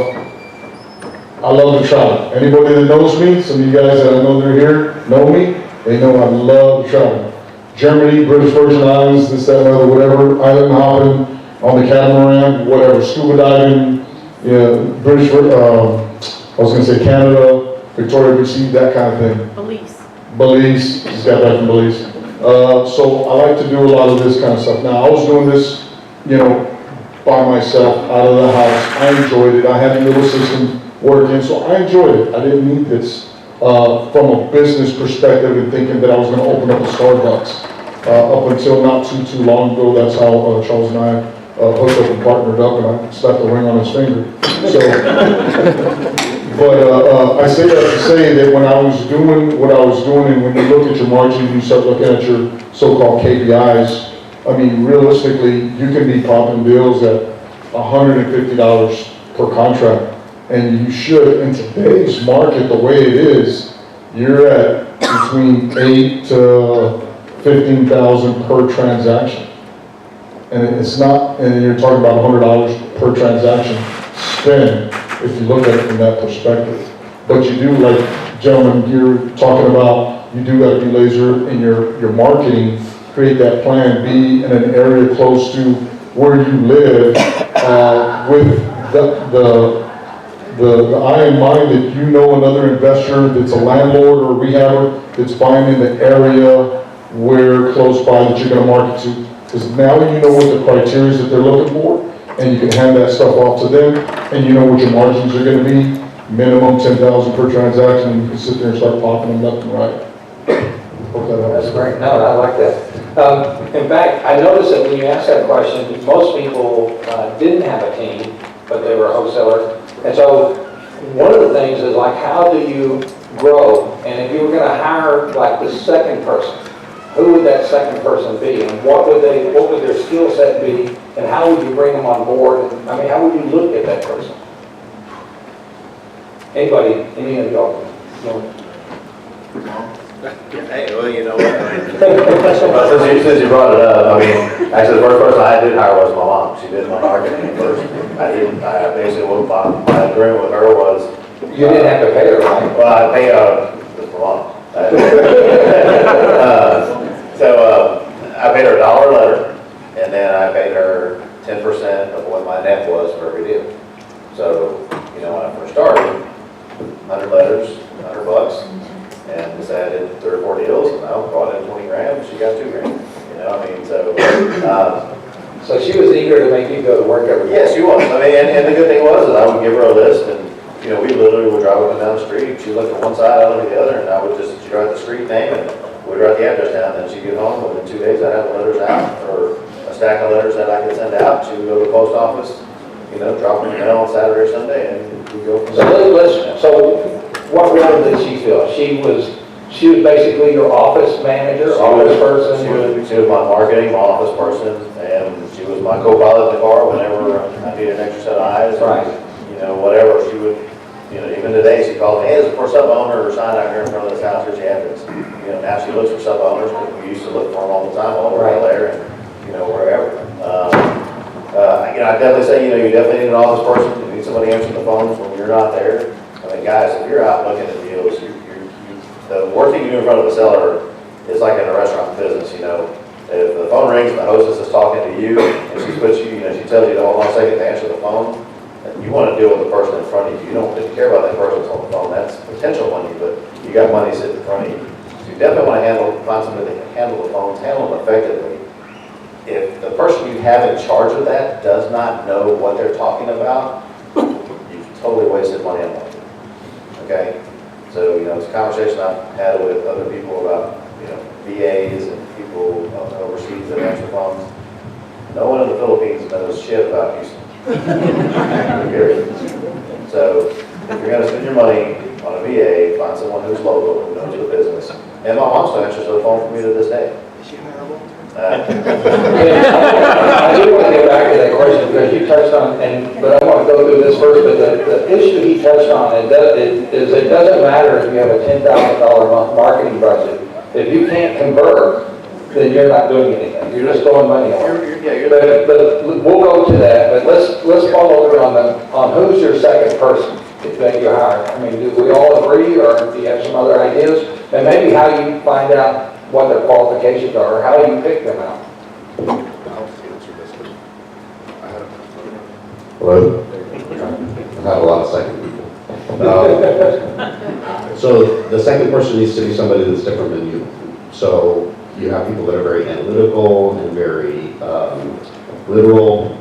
I love to travel. Anybody that knows me, some of you guys that I know that are here, know me, they know I love to travel. Germany, British Virgin Islands, this, that, and other, whatever, island hopping, on the catamaran, whatever, scuba diving, yeah, I was going to say Canada, Victoria Beach, that kind of thing. Belize, just got back from Belize. So I like to do a lot of this kind of stuff. Now, I was doing this, by myself, out of the house. I enjoyed it. I had a little system working, so I enjoyed it. I didn't need this from a business perspective and thinking that I was going to open up a Starbucks. Up until not too long ago, that's how Charles and I hooked up and partnered up, and I slapped the ring on his finger. So, but I I say that to say that when I was doing what I was doing, and when you look at your margins, you start looking at your so-called KPIs, I mean, realistically, you can be popping bills at $150 per contract. And you should, in today's market, the way it is, you're at between 8 to 15,000 per transaction. And it's not, and you're talking about $100 per transaction spend, if you look at it from that perspective. But you do, like, gentlemen, you're talking about, you do gotta be laser in your marketing, create that plan, be in an area close to where you live, with the eye in mind that you know another investor that's a landlord or rehabber that's buying in the area where close by that you're gonna market to. Because now you know what the criteria that they're looking for, and you can hand that stuff off to them, and you know what your margins are gonna be, minimum 10,000 per transaction, and you can sit there and start popping them left and right. Hope that helps. That's great. No, I like that. In fact, I noticed that when you asked that question, most people didn't have a team, but they were a wholesaler. And so one of the things is like, how do you grow? And if you were going to hire like the second person, who would that second person be? And what would their skill set be? And how would you bring them on board? And, I mean, how would you look at that person? Anybody, any of y'all? No. Hey, well, you know what, since you brought it up, I mean, actually, the first person I did hire was my mom. She did my marketing at first. I basically, what my agreement with her was. You didn't have to pay her, right? Well, I paid, with my mom. I paid her $1 a letter, and then I paid her 10% of what my net was for every deal. So, you know, when I first started, 100 letters, $100. And so I did 3 or 4 deals, and I brought in 20 grand, and she got 2 grand. You know, I mean, so. So she was eager to make you go to work every day. Yeah, she was. I mean, and the good thing was that I would give her a list, and, you know, we literally would drive up and down the street. She looked at one side, I looked at the other, and I would just, she'd write the street name, and we'd write the address down, and she'd get home, within 2 days, I'd have the letters out, or a stack of letters that I could send out. She would go to the post office, you know, drop them in the mail on Saturday or Sunday, and we'd go from there. So what role did she fill? She was basically your office manager, office person? She was my marketing, my office person, and she was my co-pilot in the car whenever I needed an extra set of eyes. Right. You know, whatever, she would, you know, even today, she called me, hey, there's a sub-owner or sign out here in front of this house, here's the address. You know, now she looks for sub-owners, because we used to look for them all the time, all over there, and, you know, wherever. You know, I definitely say, you know, you definitely need an office person, you need somebody answering the phones when you're not there. I mean, guys, if you're out looking at deals, the worst thing you do in front of a seller is like in a restaurant business, you know. If the phone rings and the hostess is talking to you, and she puts you, you know, she tells you to hold on a second to answer the phone, you want to deal with the person in front of you. You don't really care about that person that's on the phone. That's potential money, but you got money sitting in front of you. So you definitely want to find somebody that can handle the phones, handle them effectively. If the person you have in charge of that does not know what they're talking about, you've totally wasted money on them. Okay? So, you know, it's a conversation I've had with other people about, you know, VAs and people overseas that answer phones. No one in the Philippines knows shit about Houston. Period. So, if you're going to spend your money on a VA, find someone who's local, who knows the business. And my mom still answers the phone for me to this day. I do want to get back to that question because you touched on, but I want to go through this first, but the issue he touched on, it doesn't matter if you have a $10,000 a month marketing budget. If you can't convert, then you're not doing anything. You're just throwing money on it. But we'll go to that, but let's follow through on who's your second person that you hire. I mean, do we all agree, or do you have some other ideas? And maybe how you find out what their qualifications are, or how you pick them out. Hello? I've had a lot of second people. So the second person needs to be somebody that's different than you. So you have people that are very analytical and very literal,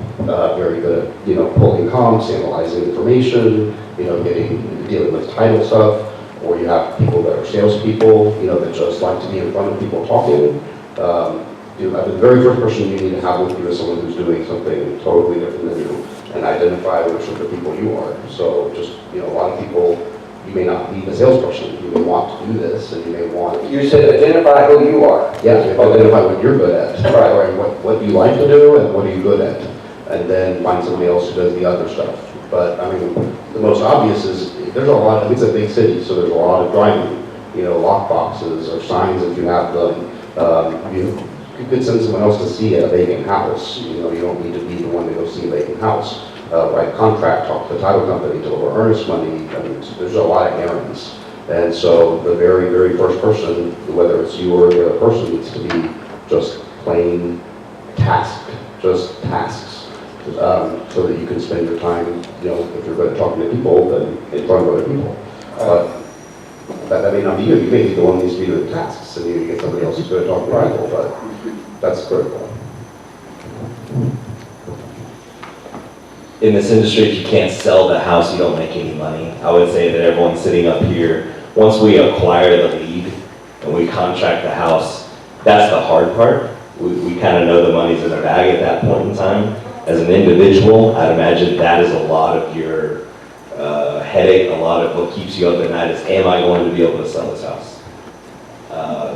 very good at, you know, pulling comps, analyzing information, you know, dealing with title stuff. Or you have people that are salespeople, you know, that just like to be in front of people talking. You know, the very first person you need to have with you is someone who's doing something totally different than you, and identify which of the people you are. So just, you know, a lot of people you may not be the salesperson. You may want to do this, and you may want. You said identify who you are. Yeah, you identify what you're good at, right? What you like to do, and what are you good at, and then find somebody else who does the other stuff. But I mean, the most obvious is there's a lot. It's a big city, so there's a lot of driving. You know, lock boxes or signs if you have them. You could send someone else to see a vacant house. You know, you don't need to be the one to go see a vacant house. Write contract, talk to the title company, deliver earnest money. I mean, there's a lot of errands. And so the very, very first person, whether it's you or the other person, needs to be just plain tasked, just tasks, so that you can spend your time, you know, if you're good at talking to people, then in front of other people. That may not be you. You may be the one who needs to be doing tasks, and you get somebody else who's good at talking to people, but that's critical. In this industry, if you can't sell the house, you don't make any money. I would say that everyone sitting up here, once we acquire the lead and we contract the house, that's the hard part. We kind of know the money's in the bag at that point in time. As an individual, I'd imagine that is a lot of your headache, a lot of what keeps you up at night is, am I going to be able to sell this house?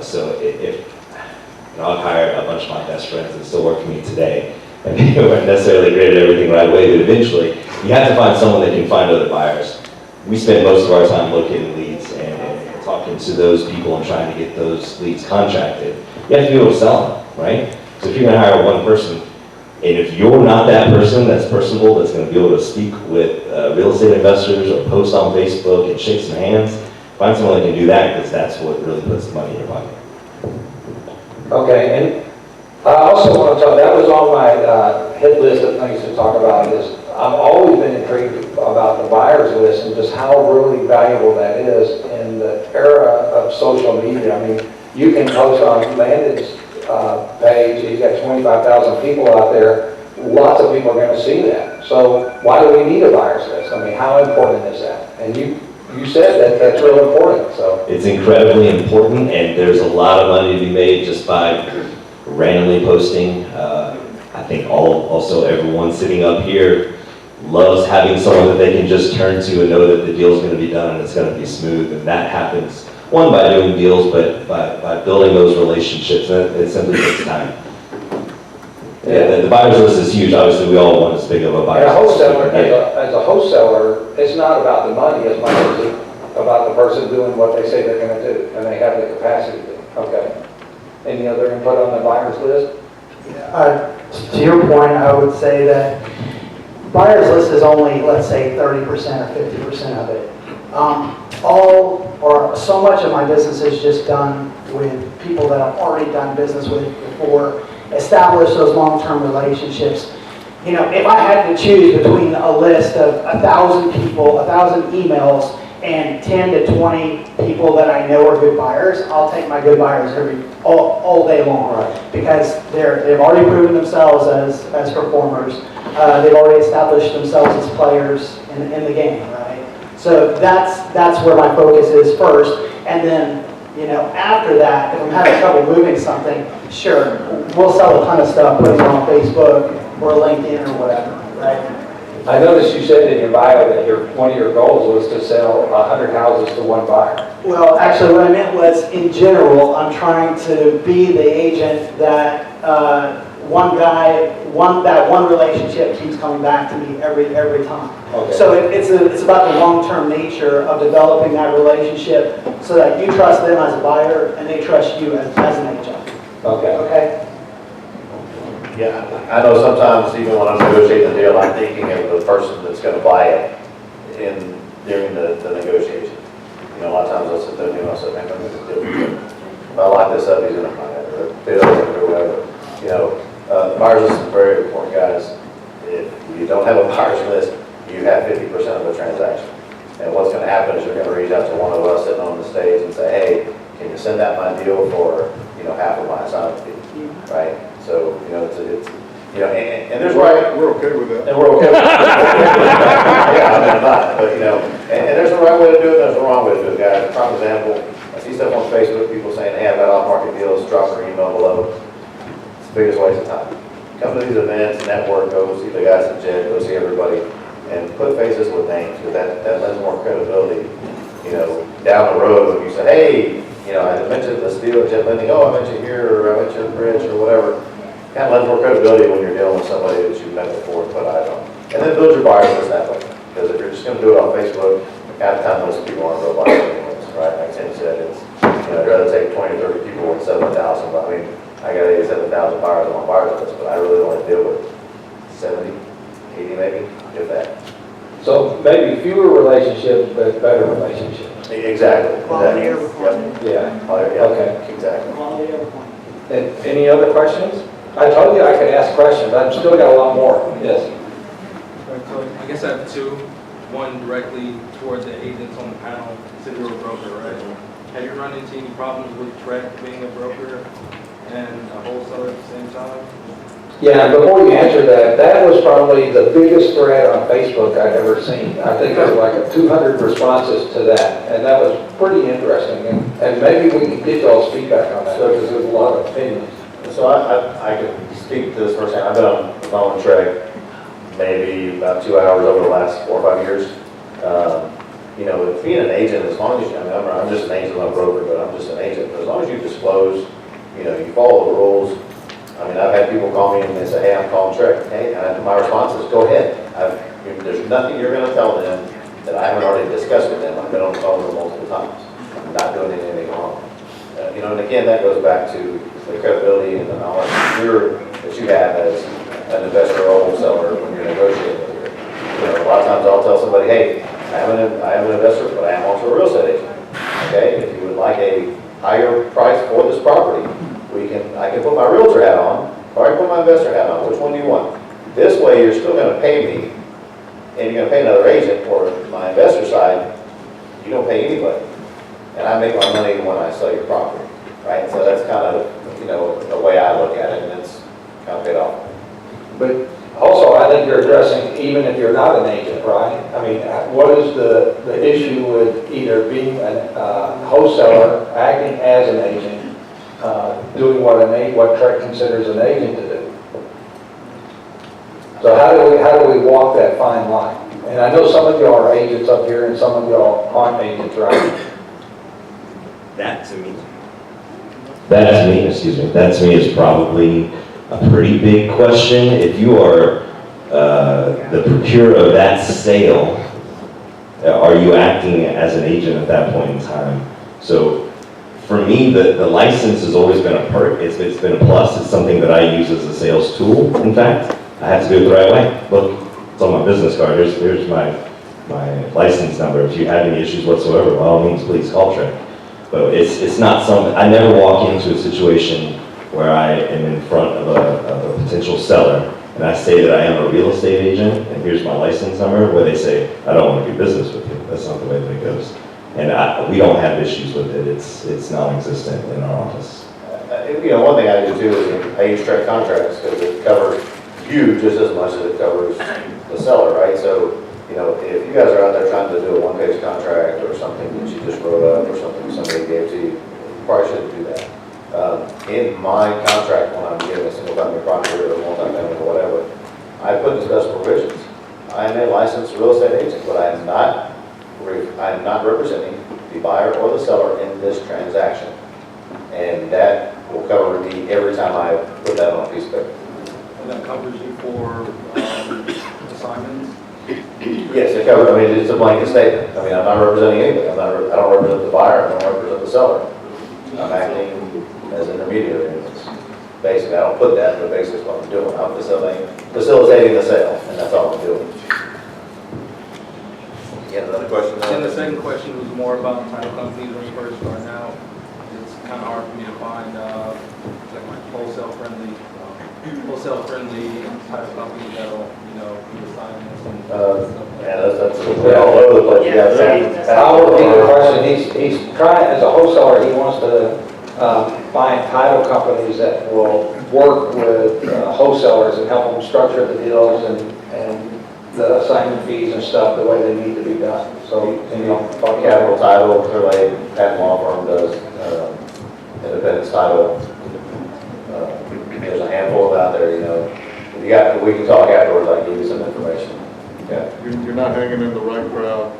So if you know, I've hired a bunch of my best friends that still work for me today, and they weren't necessarily great at everything right away, but eventually, you have to find someone that can find other buyers. We spend most of our time locating leads and talking to those people and trying to get those leads contracted. You have to be able to sell them, right? So if you're gonna hire one person, and if you're not that person that's personable, that's gonna be able to speak with real estate investors or post on Facebook and shake some hands, find someone that can do that, because that's what really puts the money in your pocket. Okay, and I also want to talk, that was on my hit list of things to talk about, is I've always been intrigued about the buyer's list and just how really valuable that is in the era of social media. I mean, you can post on Landon's page, he's got 25,000 people out there, lots of people are going to see that. So why do we need a buyer's list? I mean, how important is that? And you said that that's real important, so. It's incredibly important, and there's a lot of money to be made just by randomly posting. I think also everyone sitting up here loves having someone that they can just turn to and know that the deal's going to be done and it's going to be smooth. And that happens, one, by doing deals, but by building those relationships. And it simply takes time. Yeah, the buyer's list is huge. Obviously, we all want as big of a buyer's list. As a wholesaler, it's not about the money as much as it's about the person doing what they say they're going to do, and they have the capacity to. Okay. Any other input on the buyer's list? To your point, I would say that buyer's list is only, let's say, 30% or 50% of it. So much of my business is just done with people that I've already done business with before, establish those long-term relationships. You know, if I had to choose between a list of 1,000 people, 1,000 emails, and 10 to 20 people that I know are good buyers, I'll take my good buyers all day long, right? Because they've already proven themselves as performers. They've already established themselves as players in the game, right? So that's where my focus is first, and then, you know, after that, if I'm having trouble moving something, sure, we'll sell a ton of stuff, putting it on Facebook or LinkedIn or whatever, right? I noticed you said in your bio that one of your goals was to sell 100 houses to one buyer. Well, actually, what I meant was, in general, I'm trying to be the agent that that one relationship keeps coming back to me every time. Okay. So it's about the long-term nature of developing that relationship so that you trust them as a buyer and they trust you as an agent. Okay. Okay? Yeah, I know sometimes even when I'm negotiating the deal, I'm thinking of the person that's going to buy it during the negotiation. You know, a lot of times I'll sit there and I'll say, man, if I lock this up, he's going to buy it, or bid on it, or whatever. You know, buyer's list is very important, guys. If you don't have a buyer's list, you have 50% of the transaction. And what's going to happen is you're going to reach out to one of us sitting on the stage and say, hey, can you send out my deal for, you know, half of my assignment fee, right? So, you know, it's you know, and there's right. We're okay with that. And we're okay with that. Yeah, I mean, but, you know, and there's a right way to do it, there's a wrong way to do it, guys. For example, I see stuff on Facebook, people saying, hey, I've got off-market deals, drop their email below. It's the biggest waste of time. Come to these events, network, go see the guys at Jet, go see everybody, and put faces with names, because that lends more credibility down the road, when you say, hey, you know, I mentioned this deal at Jet Lending, oh, I mentioned here, or I mentioned Bridge, or whatever. Kind of lends more credibility when you're dealing with somebody that you've met before and put eyes on. And then build your buyers list that way. Because if you're just gonna do it on Facebook, half the time most people aren't real buyers anyways, right? Like Tim said, it's, you know, I'd rather take 20 or 30 people with 7,000, but I mean, I got 87,000 buyers on my buyers list, but I really only deal with 70, 80 maybe, if that. So maybe fewer relationships, but better relationships. Exactly. Quality Exactly. over quantity. Yeah. Yeah, Okay. exactly. Quality over quantity. And any other questions? I told you I could ask questions, I've still got a lot more. Yes. Right, so I guess I have two. One directly toward the agents on the panel, since you're a broker, right? Have you run into any problems with Trek being a broker and a wholesaler at the same time? Yeah, before you answer that, that was probably the biggest thread on Facebook I've ever seen. I think there were like 200 responses to that, and that was pretty interesting. And maybe we can get y'all's feedback on that, because there's a lot of opinions. So I can speak to this firsthand. I've been on the phone with Trek maybe about 2 hours over the last 4 or 5 years. You know, with being an agent, as long as you, I mean, I'm just an agent, I'm a broker, but I'm just an agent. But as long as you disclose, you know, you follow the rules. I mean, I've had people call me and they say, hey, I'm calling Trek. Hey, and my response is, go ahead. There's nothing you're going to tell them that I haven't already discussed with them. I've been on the phone with them multiple times. I'm not doing anything wrong. You know, and again, that goes back to the credibility and the knowledge that you have as an investor or wholesaler when you're negotiating with her. You know, a lot of times I'll tell somebody, hey, I am an investor, but I am also a real estate agent. Okay, if you would like a higher price for this property, I can put my realtor hat on, or I can put my investor hat on. Which one do you want? This way, you're still going to pay me, and you're going to pay another agent, or my investor side, you don't pay anybody. And I make my money when I sell your property, right? So that's kind of, you know, the way I look at it, and it's kind of paid off. But also, I think you're addressing, even if you're not an agent, right? I mean, what is the issue with either being a wholesaler, acting as an agent, doing what Trek considers an agent to do? So how do we walk that fine line? And I know some of y'all are agents up here, and some of y'all aren't agents, right? That to me is probably a pretty big question. If you are the procurer of that sale, are you acting as an agent at that point in time? So for me, the license has always been a perk. It's been a plus. It's something that I use as a sales tool, in fact. I have to do it the right way. Look, it's on my business card. Here's my license number. If you have any issues whatsoever, by all means, please call Trek. But it's not something, I never walk into a situation where I am in front of a potential seller and I say that I am a real estate agent and here's my license number, where they say, I don't want to do business with you. That's not the way that it goes. And we don't have issues with it. It's non-existent in our office. You know, one thing I do too is I use Trek contracts because it covers you just as much as it covers the seller, right? So, you know, if you guys are out there trying to do a one-page contract or something that you just wrote up or something somebody gave to you, you probably shouldn't do that. In my contract, when I'm giving a single-family property or a multi-family or whatever, I put in special provisions. I am a licensed real estate agent, but I am not representing the buyer or the seller in this transaction. And that will cover me every time I put that on a piece of paper. And that covers you for assignments? Yes, it covers, I mean, it's a blanket statement. I mean, I'm not representing anything. I don't represent the buyer, I don't represent the seller. I'm acting as an intermediary in this. Basically, I don't put that, but basically it's what I'm doing. I'm facilitating the sale, and that's all I'm doing. You have another question? And the second question was more about title companies when you first start out. It's kind of hard for me to find like wholesale friendly title companies that'll, you know, do assignments and stuff. Yeah, that's all over the place. You got I'll repeat the question. He's trying, as a wholesaler, he wants to find title companies that will work with wholesalers and help them structure the deals and the assignment fees and stuff the way they need to be done. So, you know, Capital Title, Clearly, patent law firm does independence title. There's a handful out there, you know. We can talk afterwards, I can give you some information. Yeah. You're not hanging in the right crowd.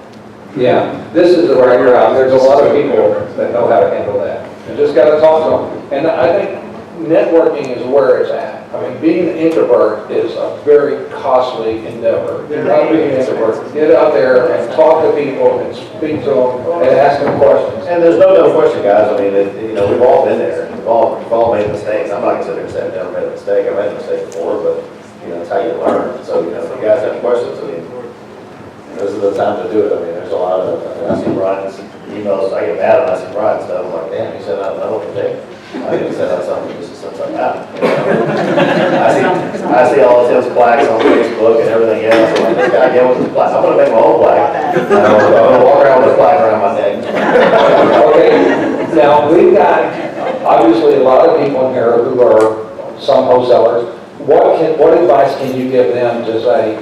Yeah, this is the right route. There's a lot of people that know how to handle that. You just gotta talk to them. And I think networking is where it's at. I mean, being an introvert is a very costly endeavor. You're not being an introvert. Get out there and talk to people and speak to them and ask them questions. And there's no question, guys, I mean, we've all been there, we've all made mistakes. I'm not considering saying I've never made a mistake, I've made a mistake before, but, that's how you learn. So, if you guys have questions, I mean, this is the time to do it. I mean, there's a lot of, I see Brian's emails, I get mad when I see Brian's stuff, I'm like, damn, he sent out another thing. I didn't send out something just since I'm out. I see all of Tim's plaques on Facebook and everything else, I'm like, this guy again with his plaque, I'm gonna make my own plaque. I'm gonna walk around with a plaque around my neck. Okay, now we've got obviously a lot of people in here who are some wholesalers. What advice can you give them to say,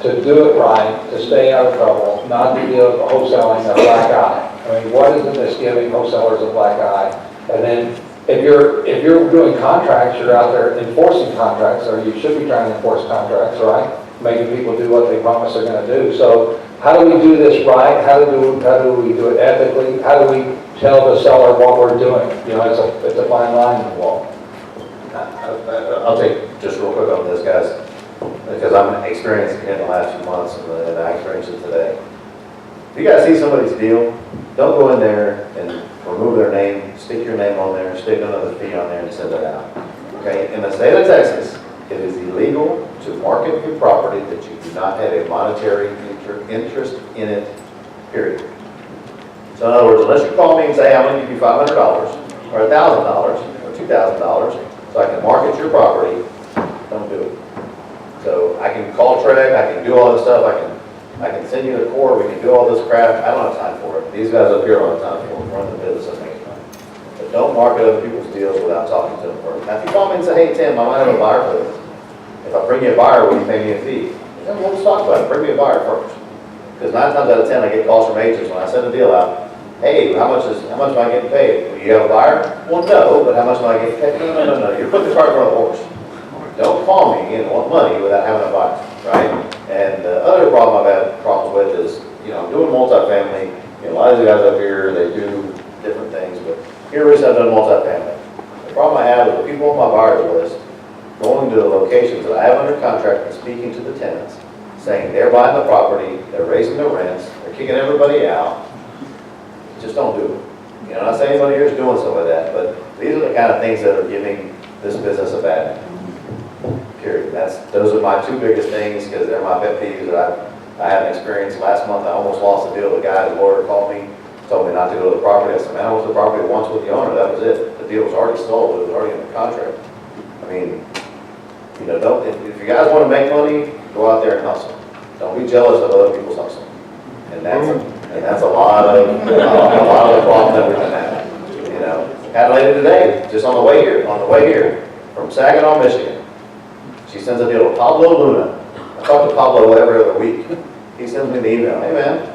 to do it right, to stay out of trouble, not to give wholesaling a black eye? I mean, what is it that's giving wholesalers a black eye? And then if you're doing contracts, you're out there enforcing contracts, or you should be trying to enforce contracts, right? Making people do what they promise they're going to do. So how do we do this right? How do we do it ethically? How do we tell the seller what we're doing? It's a fine line to walk. I'll take just real quick on this, guys, because I'm experiencing it in the last few months and I experienced it today. If you guys see somebody's deal, don't go in there and remove their name, stick your name on there, stick another fee on there and send it out. Okay, in the state of Texas, it is illegal to market your property that you do not have a monetary interest in it, period. So in other words, unless you call me and say, I'm going to give you $500 or $1,000 or $2,000 so I can market your property, don't do it. So I can call Treg, I can do all this stuff, I can send you to court, we can do all this crap. I don't have time for it. These guys up here don't have time for it. Run the business and make money. But don't market other people's deals without talking to them first. Now if you call me and say, hey Tim, I might have a buyer for this. If I bring you a buyer, will you pay me a fee? Then we'll just talk about it. Bring me a buyer first. Because 9 times out of 10 I get calls from agents when I send a deal out. Hey, how much am I getting paid? Well, you have a buyer? Well, no, but how much am I getting paid? No. You're putting the cart in front of the horse. Don't call me and want money without having a buyer, right? And the other problem I've had problems with is, I'm doing multifamily. A lot of these guys up here, they do different things, but here is I've done multifamily. The problem I have is the people on my buyers list going to the locations that I have under contract and speaking to the tenants, saying they're buying the property, they're raising the rents, they're kicking everybody out. Just don't do it. Not saying anybody here is doing some of that, but these are the kind of things that are giving this business a bad name. Period. Those are my 2 biggest things because they're my pet peeves that I had an experience last month. I almost lost a deal. The guy, the lawyer called me, told me not to go to the property. I said, man, I went to the property once with the owner. That was it. The deal was already sold. It was already in the contract. I mean, if you guys want to make money, go out there and hustle. Don't be jealous of other people's hustle. And that's a lot of the problem that we've been having. Had a lady today, just on the way here, from Saginaw, Michigan. She sends a deal to Pablo Luna. I talk to Pablo every other week. He sends me the email, hey man,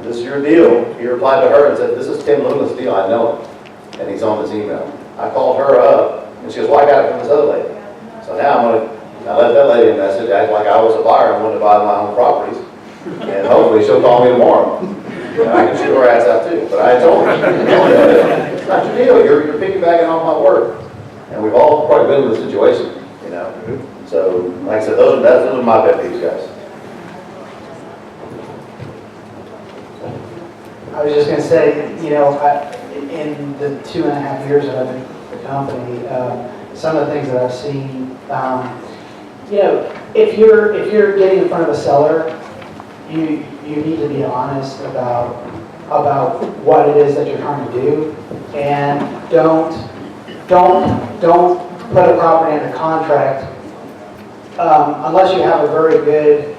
this is your deal. He replied to her and said, this is Tim Luna's deal, I know him. And he's on this email. I called her up, and she goes, well, I got it from this other lady. So now I let that lady a message, act like I was a buyer and wanted to buy my own properties. And hopefully she'll call me tomorrow. I can shoot her ass out too. But I told her, it's not your deal. You're piggybacking off my work. And we've all probably been in this situation, So, like I said, those are my pet peeves, guys. I was just going to say, in the 2.5 years that I've been with the company, some of the things that I've seen, if you're getting in front of a seller, you need to be honest about what it is that you're trying to do, and don't put a property under contract unless you have a very good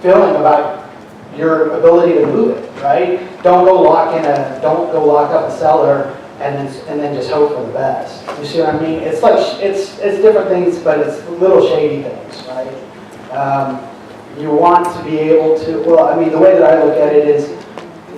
feeling about your ability to move it, right? Don't go lock up a seller and then just hope for the best. You see what I mean? It's different things, but it's little shady things, right? You want to be able to, the way that I look at it is,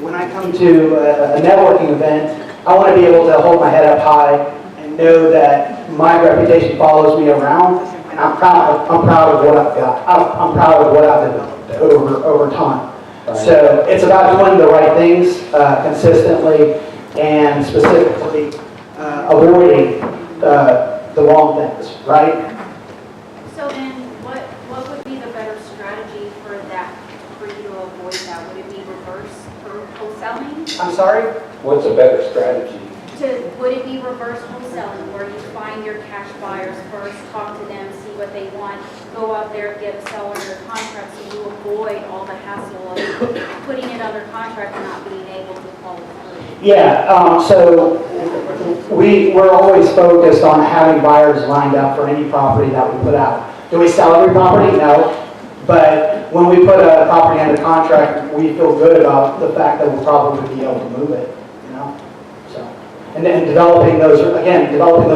when I come to a networking event, I want to be able to hold my head up high and know that my reputation follows me around, and I'm proud of what I've got. I'm proud of what I've developed over time. So it's about doing the right things consistently and specifically avoiding the wrong things, right? So then, what would be the better strategy for that, for you to avoid that? Would it be reverse or wholesaling? I'm sorry? What's a better strategy? Would it be reverse wholesaling, where you find your cash buyers first, talk to them, see what they want, go out there, get a seller under contract, so you avoid all the hassle of putting it under contract and not being able to follow through? Yeah, so we're always focused on having buyers lined up for any property that we put out. Do we sell every property? No. But when we put a property under contract, we feel good about the fact that we'll probably be able to move it, you know? So, and then developing those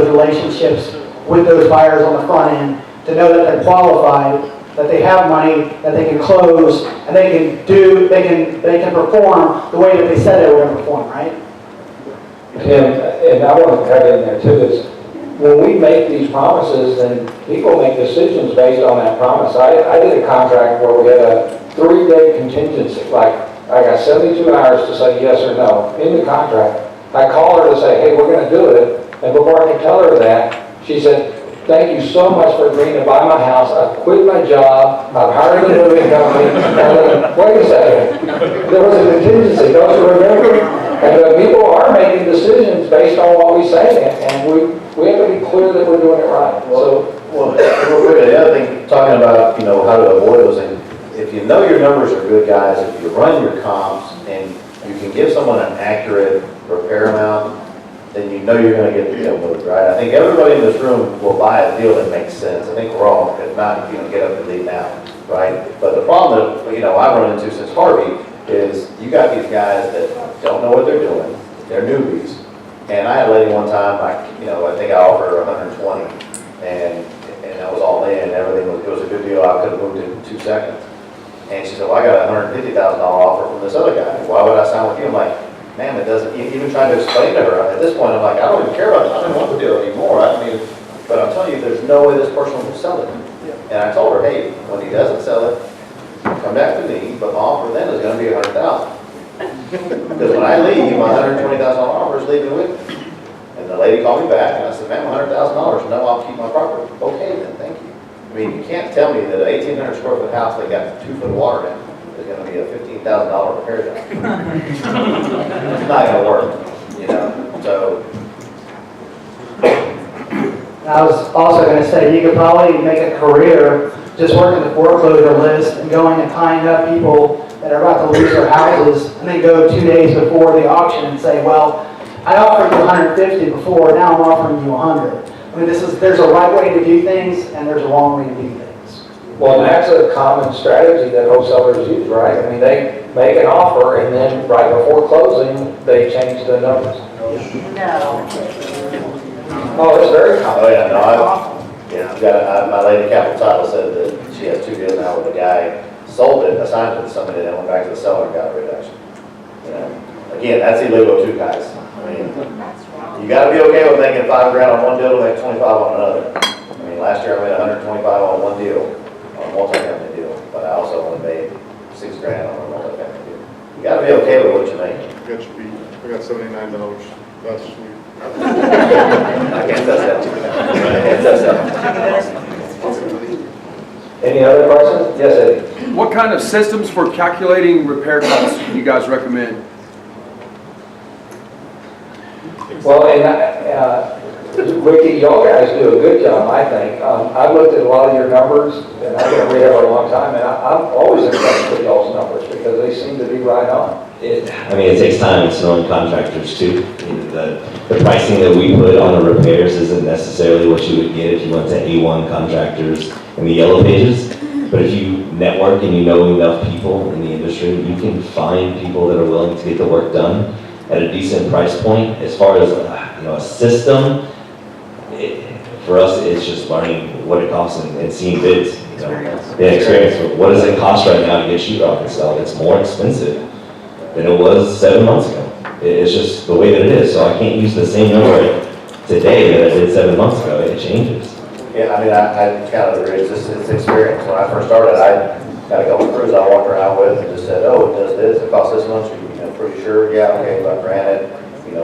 relationships with those buyers on the front end to know that they're qualified, that they have money, that they can close, and they can perform the way that they said they were going to perform, right? And I want to cut in there too, is when we make these promises, then people make decisions based on that promise. I did a contract where we had a 3-day contingency, like I got 72 hours to say yes or no in the contract. I call her to say, hey, we're going to do it, and before I could tell her that, she said, thank you so much for agreeing to buy my house. I've quit my job. I've hired a moving company. Wait a second. There was a contingency. Don't you remember? And people are making decisions based on what we say, and we have to be clear that we're doing it right. So, The other thing, talking about, how to avoid those things, if you know your numbers are good, guys, if you run your comps and you can give someone an accurate repair amount, then you know you're going to get the deal moved, right? I think everybody in this room will buy a deal that makes sense. I think we're all, if not, get up and leave now, right? But the problem that, I've run into since Harvey is you got these guys that don't know what they're doing. They're newbies. And I had a lady one time, I think I offered her 120, and that was all in, and everything it was a good deal. I could have moved it in 2 seconds. And she said, well, I got a $150,000 offer from this other guy. Why would I sign with you? I'm like, man, it doesn't, even trying to explain to her, at this point, I'm like, I don't even care about it. I don't want the deal anymore. But I'm telling you, there's no way this person will sell it. And I told her, hey, when he doesn't sell it, come back to me, but my offer then is going to be $100,000. Because when I leave, my $120,000 offer is leaving with me. And the lady called me back, and I said, ma'am, $100,000, no, I'll keep my property. Okay, then, thank you. You can't tell me that an 1,800 square foot house that got 2 foot of water in is going to be a $15,000 repair job. It's not going to work, so. I was also going to say, you could probably make a career just working the foreclosure list and going and tying up people that are about to lose their houses, and then go 2 days before the auction and say, well, I offered you 150 before, now I'm offering you 100. There's a right way to do things, and there's a wrong way to do things. well, that's a common strategy that wholesalers use, right? They make an offer, and then right before closing, they change the numbers. No. Oh, it's very common. Oh, yeah, my lady Capital Title said that she has 2 deals now with a guy, sold it, assigned it to somebody, then went back to the seller and got a reduction. Again, that's illegal too, guys. You gotta be okay with making $5 grand on one deal to make 25 on another. Last year I made 125 on one deal, on a multi-family deal, but I also only made $6 grand on a multi-family deal. You gotta be okay with what you make. I got you beat. I got $79 last week. I can't touch that too. I can't touch that. Any other questions? Yes, Eddie? What kind of systems for calculating repair costs do you guys recommend? Well, and Ricky, y'all guys do a good job, I think. I've looked at a lot of your numbers, and I've been reading for a long time, and I'm always impressed with y'all's numbers because they seem to be right on. It takes time. It's knowing contractors too. The pricing that we put on the repairs isn't necessarily what you would get if you went to A1 contractors in the yellow pages. But if you network and you know enough people in the industry, you can find people that are willing to get the work done at a decent price point. As far as a system, for us, it's just learning what it costs and seeing bids. The experience. What does it cost right now to get sheetrock installed? It's more expensive than it was 7 months ago. It's just the way that it is. So I can't use the same number today that I did 7 months ago. It changes. Yeah, I kind of agree. It's experience. When I first started, Got a couple crews I walked around with and just said, oh, it does this, it costs this much, are you pretty sure? Yeah, okay, but granted,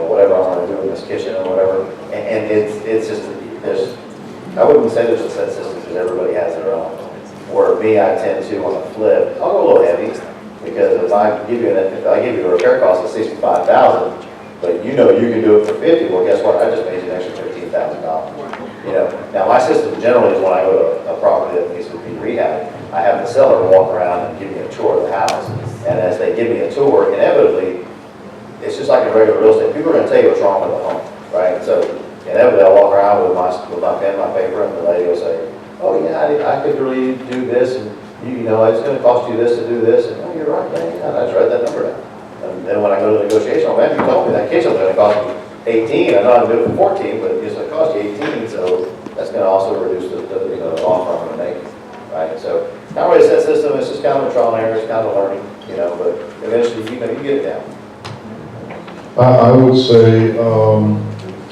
whatever I'm gonna do in this kitchen or whatever. And it's just, I wouldn't say there's a set system because everybody has their own. Where me, I tend to, on the flip, I'll go a little heavy, because if I give you a repair cost of $65,000, but you can do it for 50, well, guess what? I just made you an extra $15,000. Now my system generally is when I go to a property that needs to be rehabbed, I have the seller walk around and give me a tour of the house. And as they give me a tour, inevitably, it's just like in regular real estate. People are going to tell you what's wrong with the home, right? So inevitably, I'll walk around with my pen, my paper, and the lady will say, "Oh yeah, I could really do this, and it's going to cost you this to do this." And oh, you're right, man. Yeah, I just write that number down. And then when I go to the negotiation, oh man, you told me that kitchen's going to cost me 18. I know I can do it for 14, but it's going to cost you 18. So that's going to also reduce the offer I'm going to make, right? So not really a set system. It's just kind of a trial and error. It's kind of learning, but eventually, you get it down. I would say,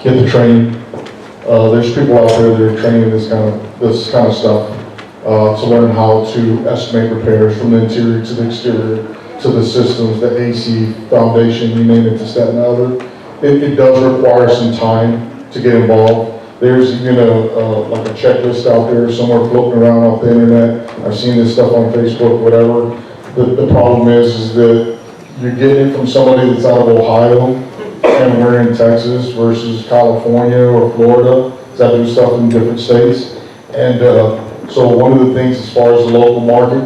get the training. There's people out there that are training this kind of stuff to learn how to estimate repairs from the interior to the exterior to the systems, the AC, foundation, you name it, this, that, and the other. It does require some time to get involved. There's even like a checklist out there somewhere floating around off the internet. I've seen this stuff on Facebook, whatever. The problem is that you're getting it from somebody that's out of Ohio and we're in Texas versus California or Florida that do stuff in different states. And so one of the things as far as the local market,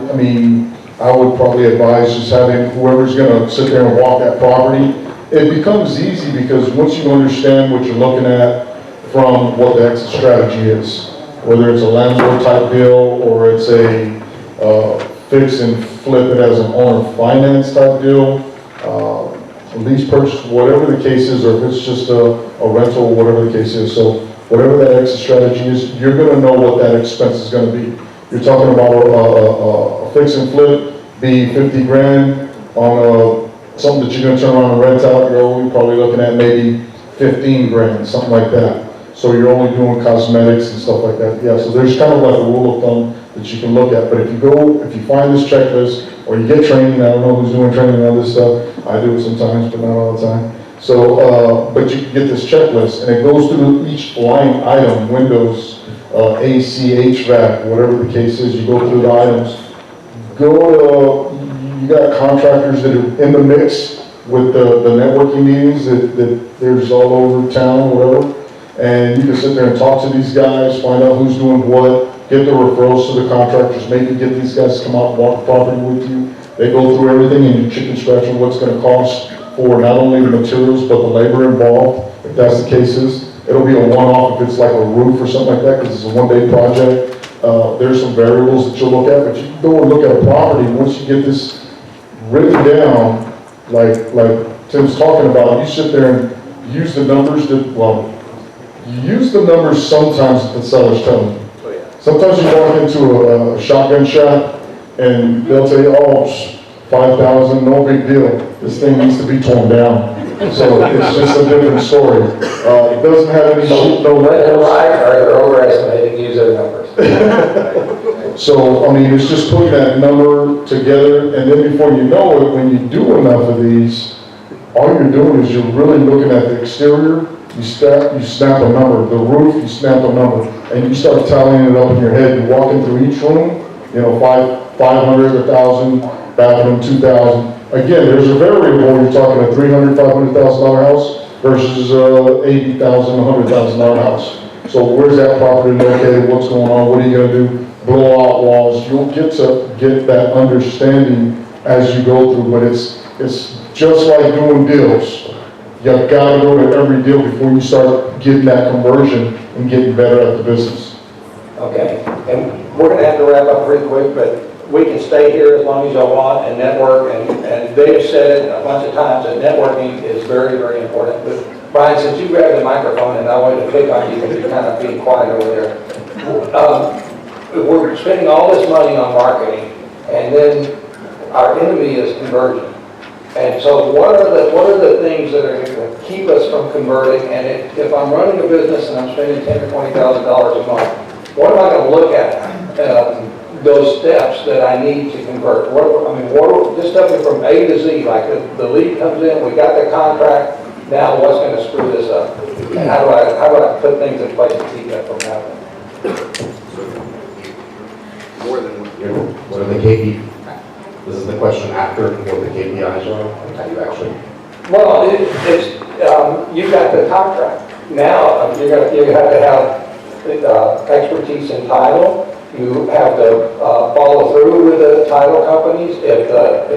I would probably advise just having whoever's gonna sit there and walk that property. It becomes easy because once you understand what you're looking at from what the exit strategy is, whether it's a landlord type deal or it's a fix and flip it as an owner finance type deal, lease purchase, whatever the case is, or if it's just a rental, whatever the case is. So whatever that exit strategy is, you're going to know what that expense is going to be. You're talking about a fix and flip, be 50 grand on something that you're going to turn around and rent out. You're only probably looking at maybe 15 grand, something like that. So you're only doing cosmetics and stuff like that. Yeah, so there's kind of like a rule of thumb that you can look at. But if you find this checklist, or you get training, I don't know who's doing training on this stuff. I do it sometimes, but not all the time. So, but you can get this checklist, and it goes through each line item, windows, AC, HVAC, whatever the case is, you go through the items. You got contractors that are in the mix with the networking meetings that there's all over town, whatever. And you can sit there and talk to these guys, find out who's doing what, get the referrals to the contractors, maybe get these guys to come out and walk the property with you. They go through everything and you chicken scratch on what's going to cost for not only the materials, but the labor involved, if that's the case is. It'll be a one-off if it's like a roof or something like that, because it's a one-day project. There's some variables that you'll look at, but you can go and look at a property. Once you get this written down, like Tim's talking about, you sit there and use the numbers you use the numbers sometimes that the seller's telling you. Sometimes you walk into a shotgun shop and they'll tell you, oh, 5,000, no big deal. This thing needs to be torn down. So it's just a different story. It doesn't have any no They're right, or they're overestimating, use their numbers. So, it's just putting that number together, and then before you know it, when you do enough of these, all you're doing is you're really looking at the exterior. You snap a number, the roof, you snap a number, and you start tallying it up in your head. You're walking through each room, 500, 1,000, bathroom, 2,000. Again, there's a variable. You're talking a $300,000, $500,000 house versus $80,000, $100,000 house. So where's that property located? What's going on? What are you going to do? Blow out walls. You'll get that understanding as you go through, but it's just like doing deals. You've got to go to every deal before you start getting that conversion and getting better at the business. Okay, and we're going to have to wrap up pretty quick, but we can stay here as long as y'all want and network, and Dave said it a bunch of times that networking is very, very important. But Brian, since you grabbed the microphone and I wanted to pick on you because you're kind of being quiet over there, we're spending all this money on marketing, and then our enemy is conversion. And so what are the things that are going to keep us from converting? And if I'm running a business and I'm spending $10,000 or $20,000 a month, what am I going to look at those steps that I need to convert? Just tell me from A to Z, like the lead comes in, we got the contract, now what's gonna screw this up? And how do I put things in place to keep that from happening? More than what are the KPIs? This is the question after what the KPIs are. How you actually? Well, you've got the contract. Now, you have to have expertise in title. You have to follow through with the title companies. If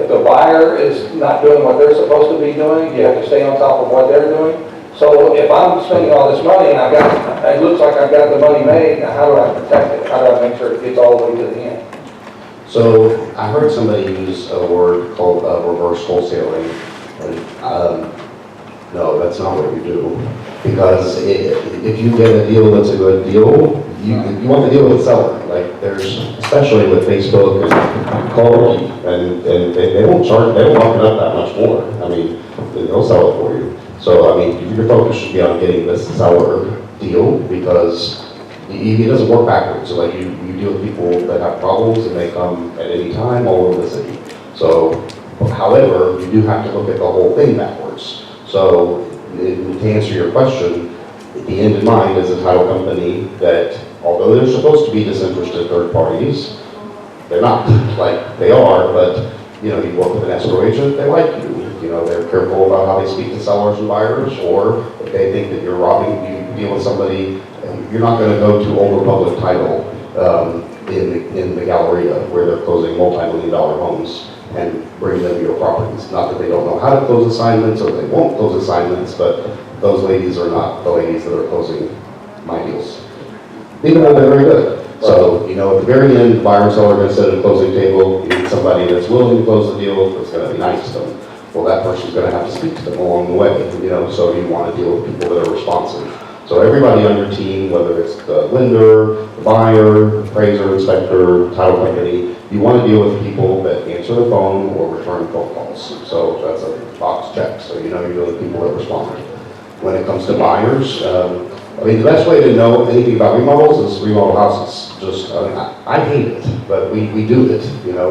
the buyer is not doing what they're supposed to be doing, you have to stay on top of what they're doing. So if I'm spending all this money and it looks like I've got the money made, now how do I protect it? How do I make sure it gets all the way to the end? So I heard somebody use a word called reverse wholesaling. And, no, that's not what you do. Because if you get a deal that's a good deal, you want the deal with the seller. Like especially with Facebook and Call and they don't mark it up that much more. I mean, they'll sell it for you. So I mean, your focus should be on getting this seller deal because it doesn't work backwards. So like you deal with people that have problems and they come at any time all over the city. So, however, you do have to look at the whole thing backwards. So to answer your question, the end in mind is a title company that, although they're supposed to be disinterested third parties, they're not. Like they are, but you work with an escrow agent, they like you. They're careful about how they speak to sellers and buyers, or if they think that you're robbing, you deal with somebody. You're not going to go to Old Republic Title in the Galleria where they're closing multi-million-dollar homes and bring them your properties. Not that they don't know how to close assignments or they won't close assignments, but those ladies are not the ladies that are closing my deals. Even though they're very good. So, at the very end, buyer and seller are going to sit at a closing table. You need somebody that's willing to close the deal, that's going to be nice to them. Well, that person's going to have to speak to them along the way, so you want to deal with people that are responsive. So everybody on your team, whether it's the lender, the buyer, appraiser, inspector, title company, you want to deal with people that answer the phone or return phone calls. So that's a box check. So you're dealing with people that respond. When it comes to buyers, the best way to know anything about remodels is remodel houses. I hate it, but we do it,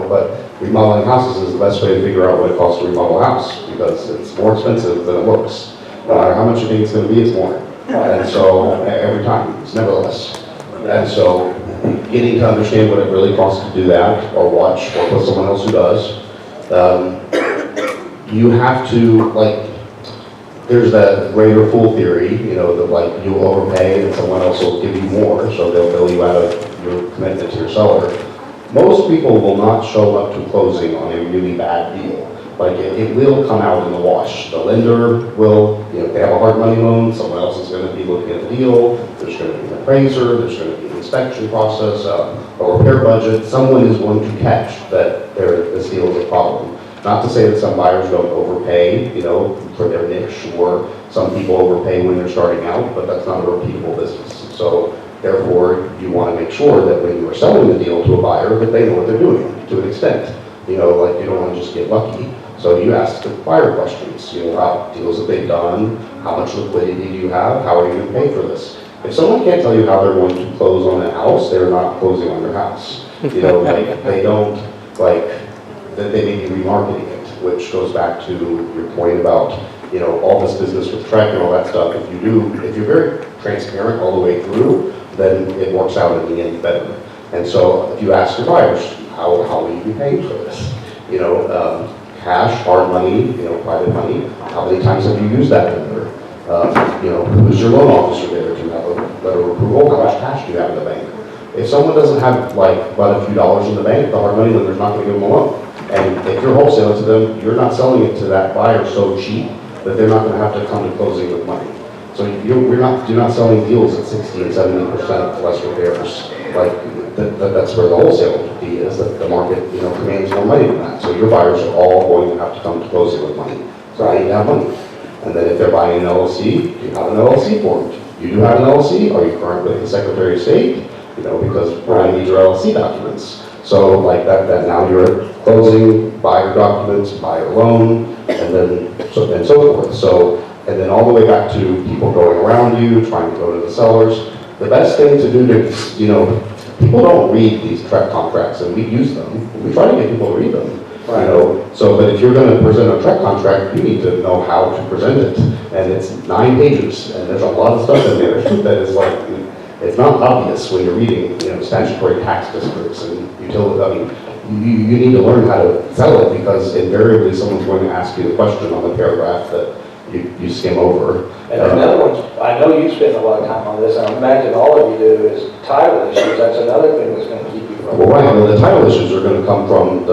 but remodeling houses is the best way to figure out what it costs to remodel a house because it's more expensive than it looks. No matter how much you think it's going to be, it's more. And so every time, it's never less. And so getting to understand what it really costs to do that or work with someone else who does, you have to, there's that greater fool theory, that you'll overpay and someone else will give you more, so they'll bill you out of your commitment to your seller. Most people will not show up to closing on a really bad deal. It will come out in the wash. The lender will, if they have a hard money loan, someone else is going to be looking at the deal. There's going to be an appraiser. There's going to be an inspection process, a repair budget. Someone is going to catch that this deal is a problem. Not to say that some buyers don't overpay, for their niche, or some people overpay when they're starting out, but that's not a repeatable business. So therefore, you want to make sure that when you are selling the deal to a buyer, that they know what they're doing to an extent. You don't want to just get lucky. So you ask the buyer questions, how deals have they done, how much liquidity do you have, how are you going to pay for this? If someone can't tell you how they're going to close on a house, they're not closing on their house. They don't, they may be remarketing it, which goes back to your point about, all this business with Trek and all that stuff. If you're very transparent all the way through, then it works out in the end better. And so if you ask your buyers, how will you be paying for this? Cash, hard money, private money. How many times have you used that lender? Who's your loan officer there? Do you have a letter of approval? How much cash do you have in the bank? If someone doesn't have but a few dollars in the bank, the hard money lender's not going to give them a loan. And if you're wholesaling to them, you're not selling it to that buyer so cheap that they're not going to have to come to closing with money. So you're not selling deals at 60 and 70% less repairs. That's where the wholesale fee is, that the market, commands more money than that. So your buyers are all going to have to come to closing with money. So I need to have money. And then if they're buying an LLC, do you have an LLC formed? You do have an LLC? Are you current with the Secretary of State? Because we're going to need your LLC documents. So that now you're closing, buyer documents, buyer loan, and so forth. So, and then all the way back to people going around you, trying to go to the sellers. The best thing to do to, people don't read these track contracts, and we use them. We try to get people to read them. You Right. know, so, but if you're gonna present a track contract, you need to know how to present it. And it's 9 pages, and there's a lot of stuff in there that is like, it's not obvious when you're reading, you know, statutory tax districts and utility. I mean, you need to learn how to sell it, because invariably someone's going to ask you the question on the paragraph that you skim over. And another one, I know you spend a lot of time on this, and I imagine all of you do, is title issues. That's another thing that's gonna keep you from. Well, right, well, the title issues are gonna come from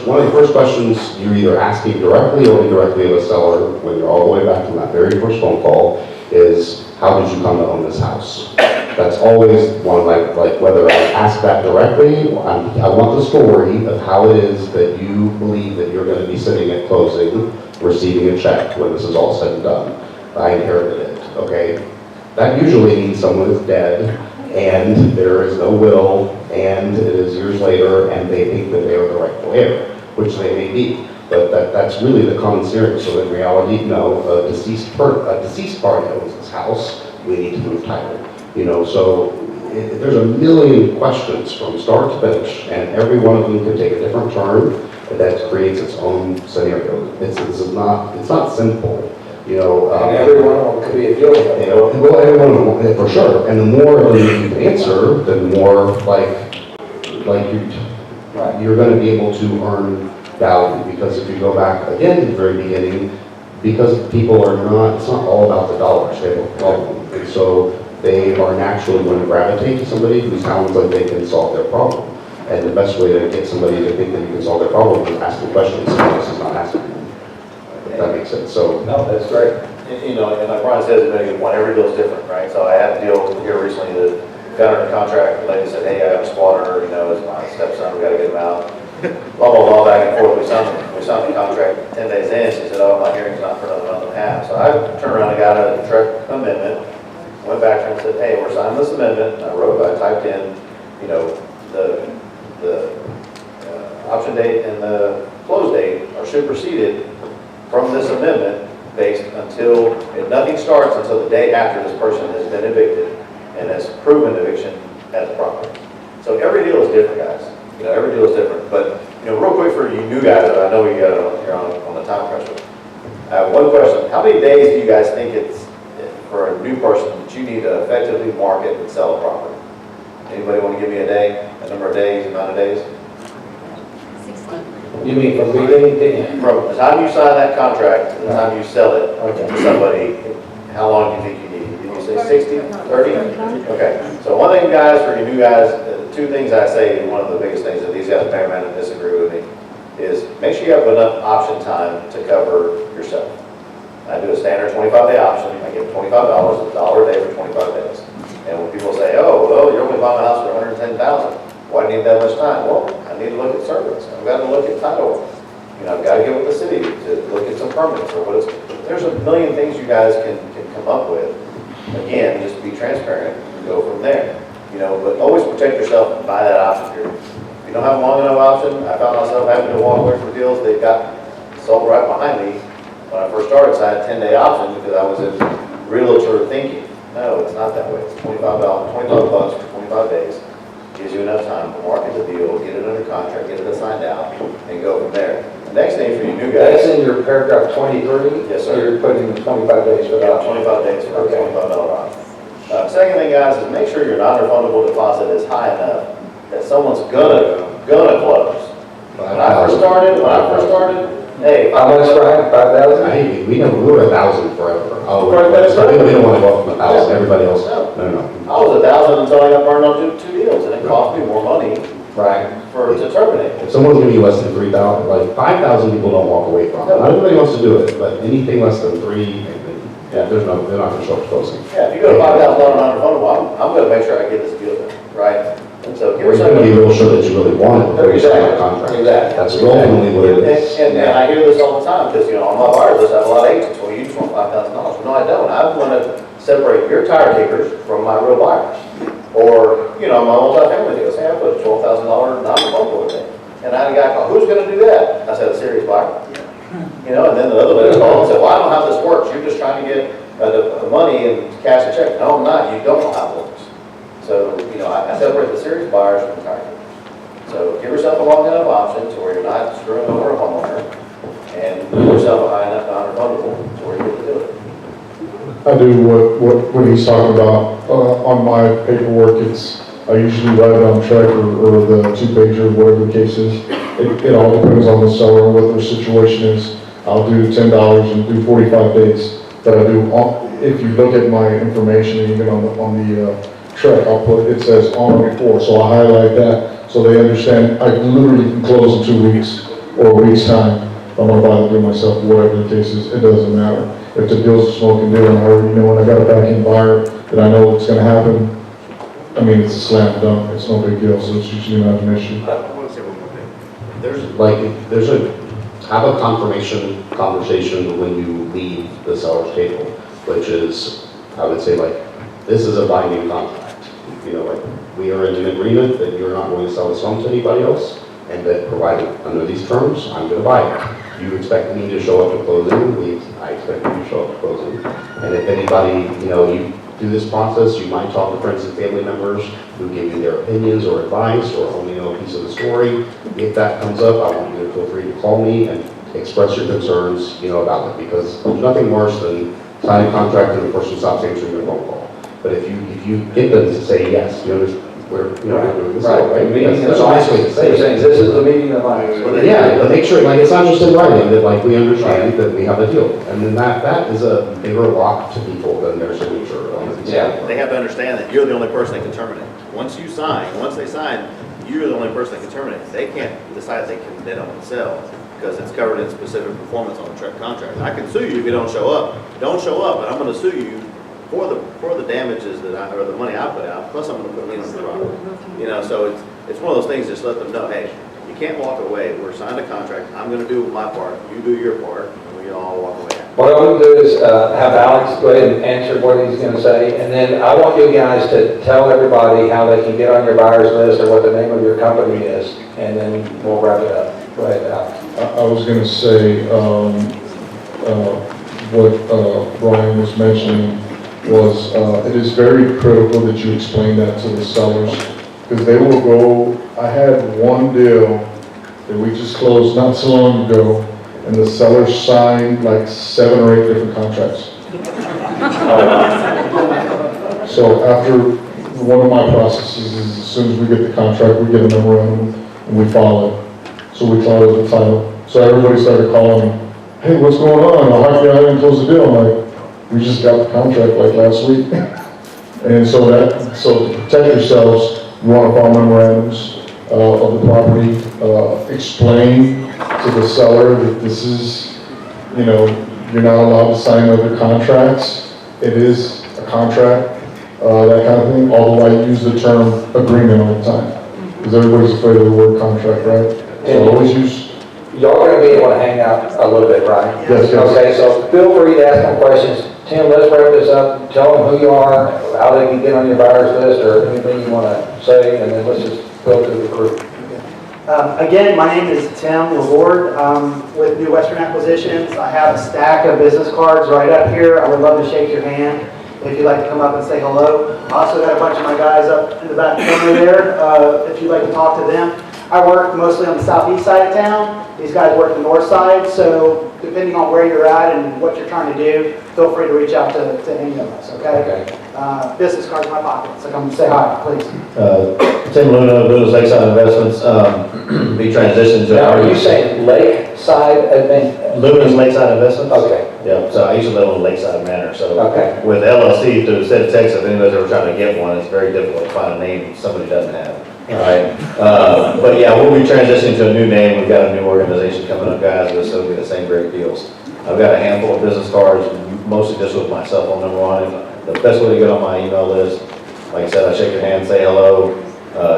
one of the first questions you're either asking directly or indirectly of a seller, when you're all the way back from that very first phone call, is how did you come to own this house? That's always one, like whether I ask that directly, I want the story of how it is that you believe that you're gonna be sitting at closing, receiving a check when this is all said and done. I inherited it, okay? That usually means someone is dead, and there is no will, and it is years later, and they think that they are the rightful heir, which they may be. But that's really the common scenario. So in reality, no, a deceased party owns this house, we need to move title. You know, so there's a million questions from start to finish, and every one of them can take a different turn, and that creates its own scenario. It's not simple. You know, And every one of them could be a deal. you know, well, every one of them, for sure. And the more of them you can answer, the more you're going to be able to earn value. Because if you go back again to the very beginning, because people are not, it's not all about the dollars. They have a problem, and so they are naturally going to gravitate to somebody who sounds like they can solve their problem. And the best way to get somebody to think that you can solve their problem is ask the questions someone else is not asking them. If that makes sense. So No, that's great. You know, and like Brian says, every deal is different, right? So I had a deal here recently that got under contract. The lady said, hey, I have a squatter, you know, it's my stepson, we gotta get him out. Blah, blah, blah, back and forth. We signed the contract 10 days in. She said, oh, my hearing's not for another month and a half. So I turned around and got a direct amendment, went back to her and said, hey, we're signing this amendment. And I typed in, you know, the option date and the close date are superseded from this amendment based until, nothing starts until the day after this person has been evicted and has proven eviction at the property. So every deal is different, guys. You know, every deal is different. But, you know, real quick for you new guys, I know you're on the time pressure. I have one question. How many days do you guys think it's for a new person that you need to effectively market and sell a property? Anybody want to give me a day, a number of days, amount of days? You mean from beginning to end? From the time you sign that contract to the time you sell it to somebody, how long do you think you need? Did you say 60, 30? Okay. So one thing, guys, for you new guys, two things I say, one of the biggest things that these guys may or may not disagree with me, is make sure you have enough option time to cover yourself. I do a standard 25-day option. I give $25, $1 a day for 25 days. And when people say, oh, well, you're only buying a house for $110,000. Why do you need that much time? Well, I need to look at surveys. I've got to look at title. You know, I've got to get with the city to look at some permits or what is. There's a million things you guys can come up with. Again, just be transparent and go from there. You know, but always protect yourself and buy that option period. If you don't have a long enough option, I found myself having to walk away from deals that got sold right behind me. When I first started, so I had a 10-day option because I was in realtor thinking. No, it's not that way. It's $25 for 25 days. Gives you enough time to market the deal, get it under contract, get it assigned out, and go from there. The next thing for you new guys. That's in your paragraph 23? Yes, sir. You're putting 25 days for that? 25 days for Okay. $25 option. Second thing, guys, is make sure your non-refundable deposit is high enough that someone's gonna close. When I first started, hey. How much, Brian? 5,000? We were 1,000 forever. Oh, Right, that's we don't want to go up from 1,000. Everybody else, no. I was 1,000 until I got burned on two deals, and it cost me more money Right. to terminate. If someone's giving you less than 3,000, like 5,000 people don't walk away from it. Not everybody wants to do it, but anything less than 3, they're not going to show up to closing. Yeah, if you go to $5,000 non-refundable, I'm going to make sure I get this deal done, right? So give We're going to be yourself. real sure that you really want it before you sign a contract. Exactly. That's ultimately what it is. And I hear this all the time, because, you know, on my buyers list, I have a lot of agents, well, you just want $5,000. Well, no, I don't. I want to separate your tire kickers from my real buyers. Or, you know, my multi-family deals, hey, I put a $12,000 non-refundable thing. And I had a guy call, who's going to do that? I said, a serious buyer. You know, and then the other lady called and said, well, I don't know how this works. You're just trying to get the money and cash a check. No, I'm not. You don't know how it works. So, I separate the serious buyers from the target. So give yourself a long enough option to where you're not screwing over a homeowner, and give yourself a high enough non-refundable to where you get to do it. I do what he's talking about. On my paperwork, I usually write it on track or the 2-pager, whatever the case is. It all depends on the seller and what their situation is. I'll do $10 and do 45 days. But I do, if you look at my information, even on the track, it says on or before, so I highlight that so they understand I literally can close in 2 weeks or a week's time. I'm gonna buy the deal myself, whatever the case is, it doesn't matter. If the deal's a smoking deal and I already know when I got a back-end buyer that I know what's gonna happen, I mean, it's a slam dunk, it's no big deal, so it's usually not an issue. I want to say one more thing. Have a confirmation conversation when you leave the seller's table, which is, I would say, this is a binding contract. We are in an agreement that you're not going to sell this home to anybody else, and that provided under these terms, I'm going to buy it. You expect me to show up to closing, I expect you to show up to closing. And if anybody, you do this process, you might talk to friends and family members who give you their opinions or advice or only know a piece of the story. If that comes up, I want you to feel free to call me and express your concerns, about it, because there's nothing worse than signing a contract and the person stops answering your phone call. But if you get them to say yes, we're doing this, right? That's all I say. Saying this is the meeting of minds. Yeah, but make sure, it's not just in writing, that we understand that we have a deal. And then that is a bigger lock to people than their signature on the deal. Yeah, they have to understand that you're the only person that can terminate. Once they sign, you're the only person that can terminate. They can't decide they don't want to sell because it's covered in specific performance on the contract. I can sue you if you don't show up. Don't show up, but I'm going to sue you for the damages or the money I put out, plus I'm going to put lien on the property. So it's one of those things, just let them know, hey, you can't walk away. We're signed a contract. I'm going to do my part. You do your part, and we all walk away. What I'm going to do is have Alex go ahead and answer what he's going to say, and then I want you guys to tell everybody how they can get on your buyer's list or what the name of your company is, and then we'll wrap it up. Go ahead, Alex. I was going to say what Brian was mentioning was it is very critical that you explain that to the sellers, because they will go. I had one deal that we just closed not so long ago, and the seller signed 7 or 8 different contracts. So after one of my processes is as soon as we get the contract, we get a memorandum and we file it. So we close the title. So everybody started calling me, hey, what's going on? How come I didn't close the deal? I'm like, we just got the contract last week. And so to protect yourselves, you want to file memorandums of the property, explain to the seller that this is, you're not allowed to sign other contracts. It is a contract, that kind of thing. Although I use the term agreement all the time, because everybody's afraid of the word contract, right? So I always use. Y'all are going to be able to hang out a little bit, right? Yes. Okay, so feel free to ask them questions. Tim, let's wrap this up. Tell them who you are, how they can get on your buyer's list, or anything you want to say, and then let's just go through the group. Again, my name is Tim Reward with New Western Acquisitions. I have a stack of business cards right up here. I would love to shake your hand if you'd like to come up and say hello. I also got a bunch of my guys up in the back corner there if you'd like to talk to them. I work mostly on the southeast side of town. These guys work the north side, so depending on where you're at and what you're trying to do, feel free to reach out to any of us, okay? Business cards in my pocket, so come say hi, please. Tim Luna, Luna's Lakeside Investments, be transitioned to. Now, are you saying Lakeside? Luna's Lakeside Investments? Okay. Yeah, so I used to live on Lakeside Manor, so Okay. with LLC through the state of Texas, if anybody's ever trying to get one, it's very difficult to find a name somebody doesn't have. All right, but yeah, we'll be transitioning to a new name. We've got a new organization coming up, guys, but still be the same great deals. I've got a handful of business cards, mostly just with my cell phone number on it. The best way to get on my email list, like I said, I shake your hand, say hello,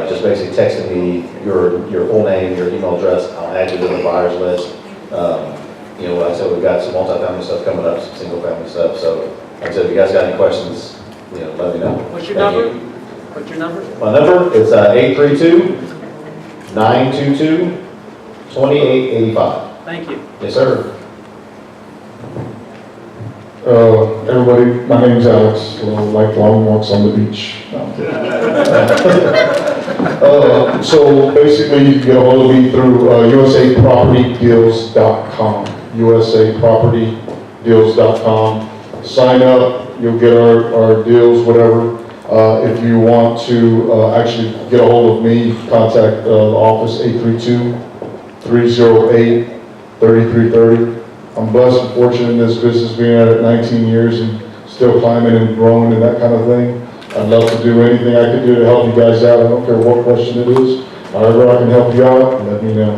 just basically texting me your full name, your email address. I'll add you to the buyer's list. Like I said, we've got some multifamily stuff coming up, some single family stuff. So, like I said, if you guys got any questions, let me know. What's your number? What's your number? My number is 832-922-2885. Thank you. Yes, sir. Everybody, my name's Alex. Like long walks on the beach. No. So basically, you can get a hold of me through usapropertydeals.com, usapropertydeals.com. Sign up, you'll get our deals, whatever. If you want to actually get a hold of me, contact the office, 832-308-3330. I'm blessed and fortunate in this business, being at it 19 years and still climbing and growing and that kind of thing. I'd love to do anything I can do to help you guys out. I don't care what question it is. However I can help you out, let me know.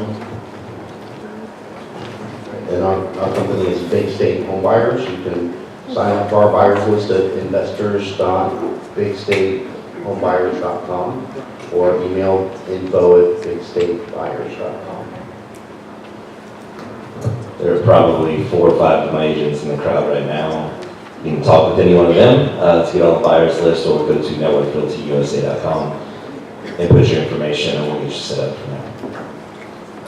And our company is Big State Home Buyers. You can sign up for our buyers list at investors.bigstatehomebuyers.com or email info@bigstatebuyers.com. There are probably 4 or 5 of my agents in the crowd right now. You can talk with any one of them to get on the buyers list, or go to networkrealtyusa.com and put your information, and we'll get you set up from there.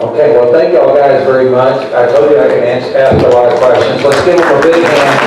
Okay, well, thank y'all guys very much. I told you I can ask a lot of questions. Let's give them a big hand.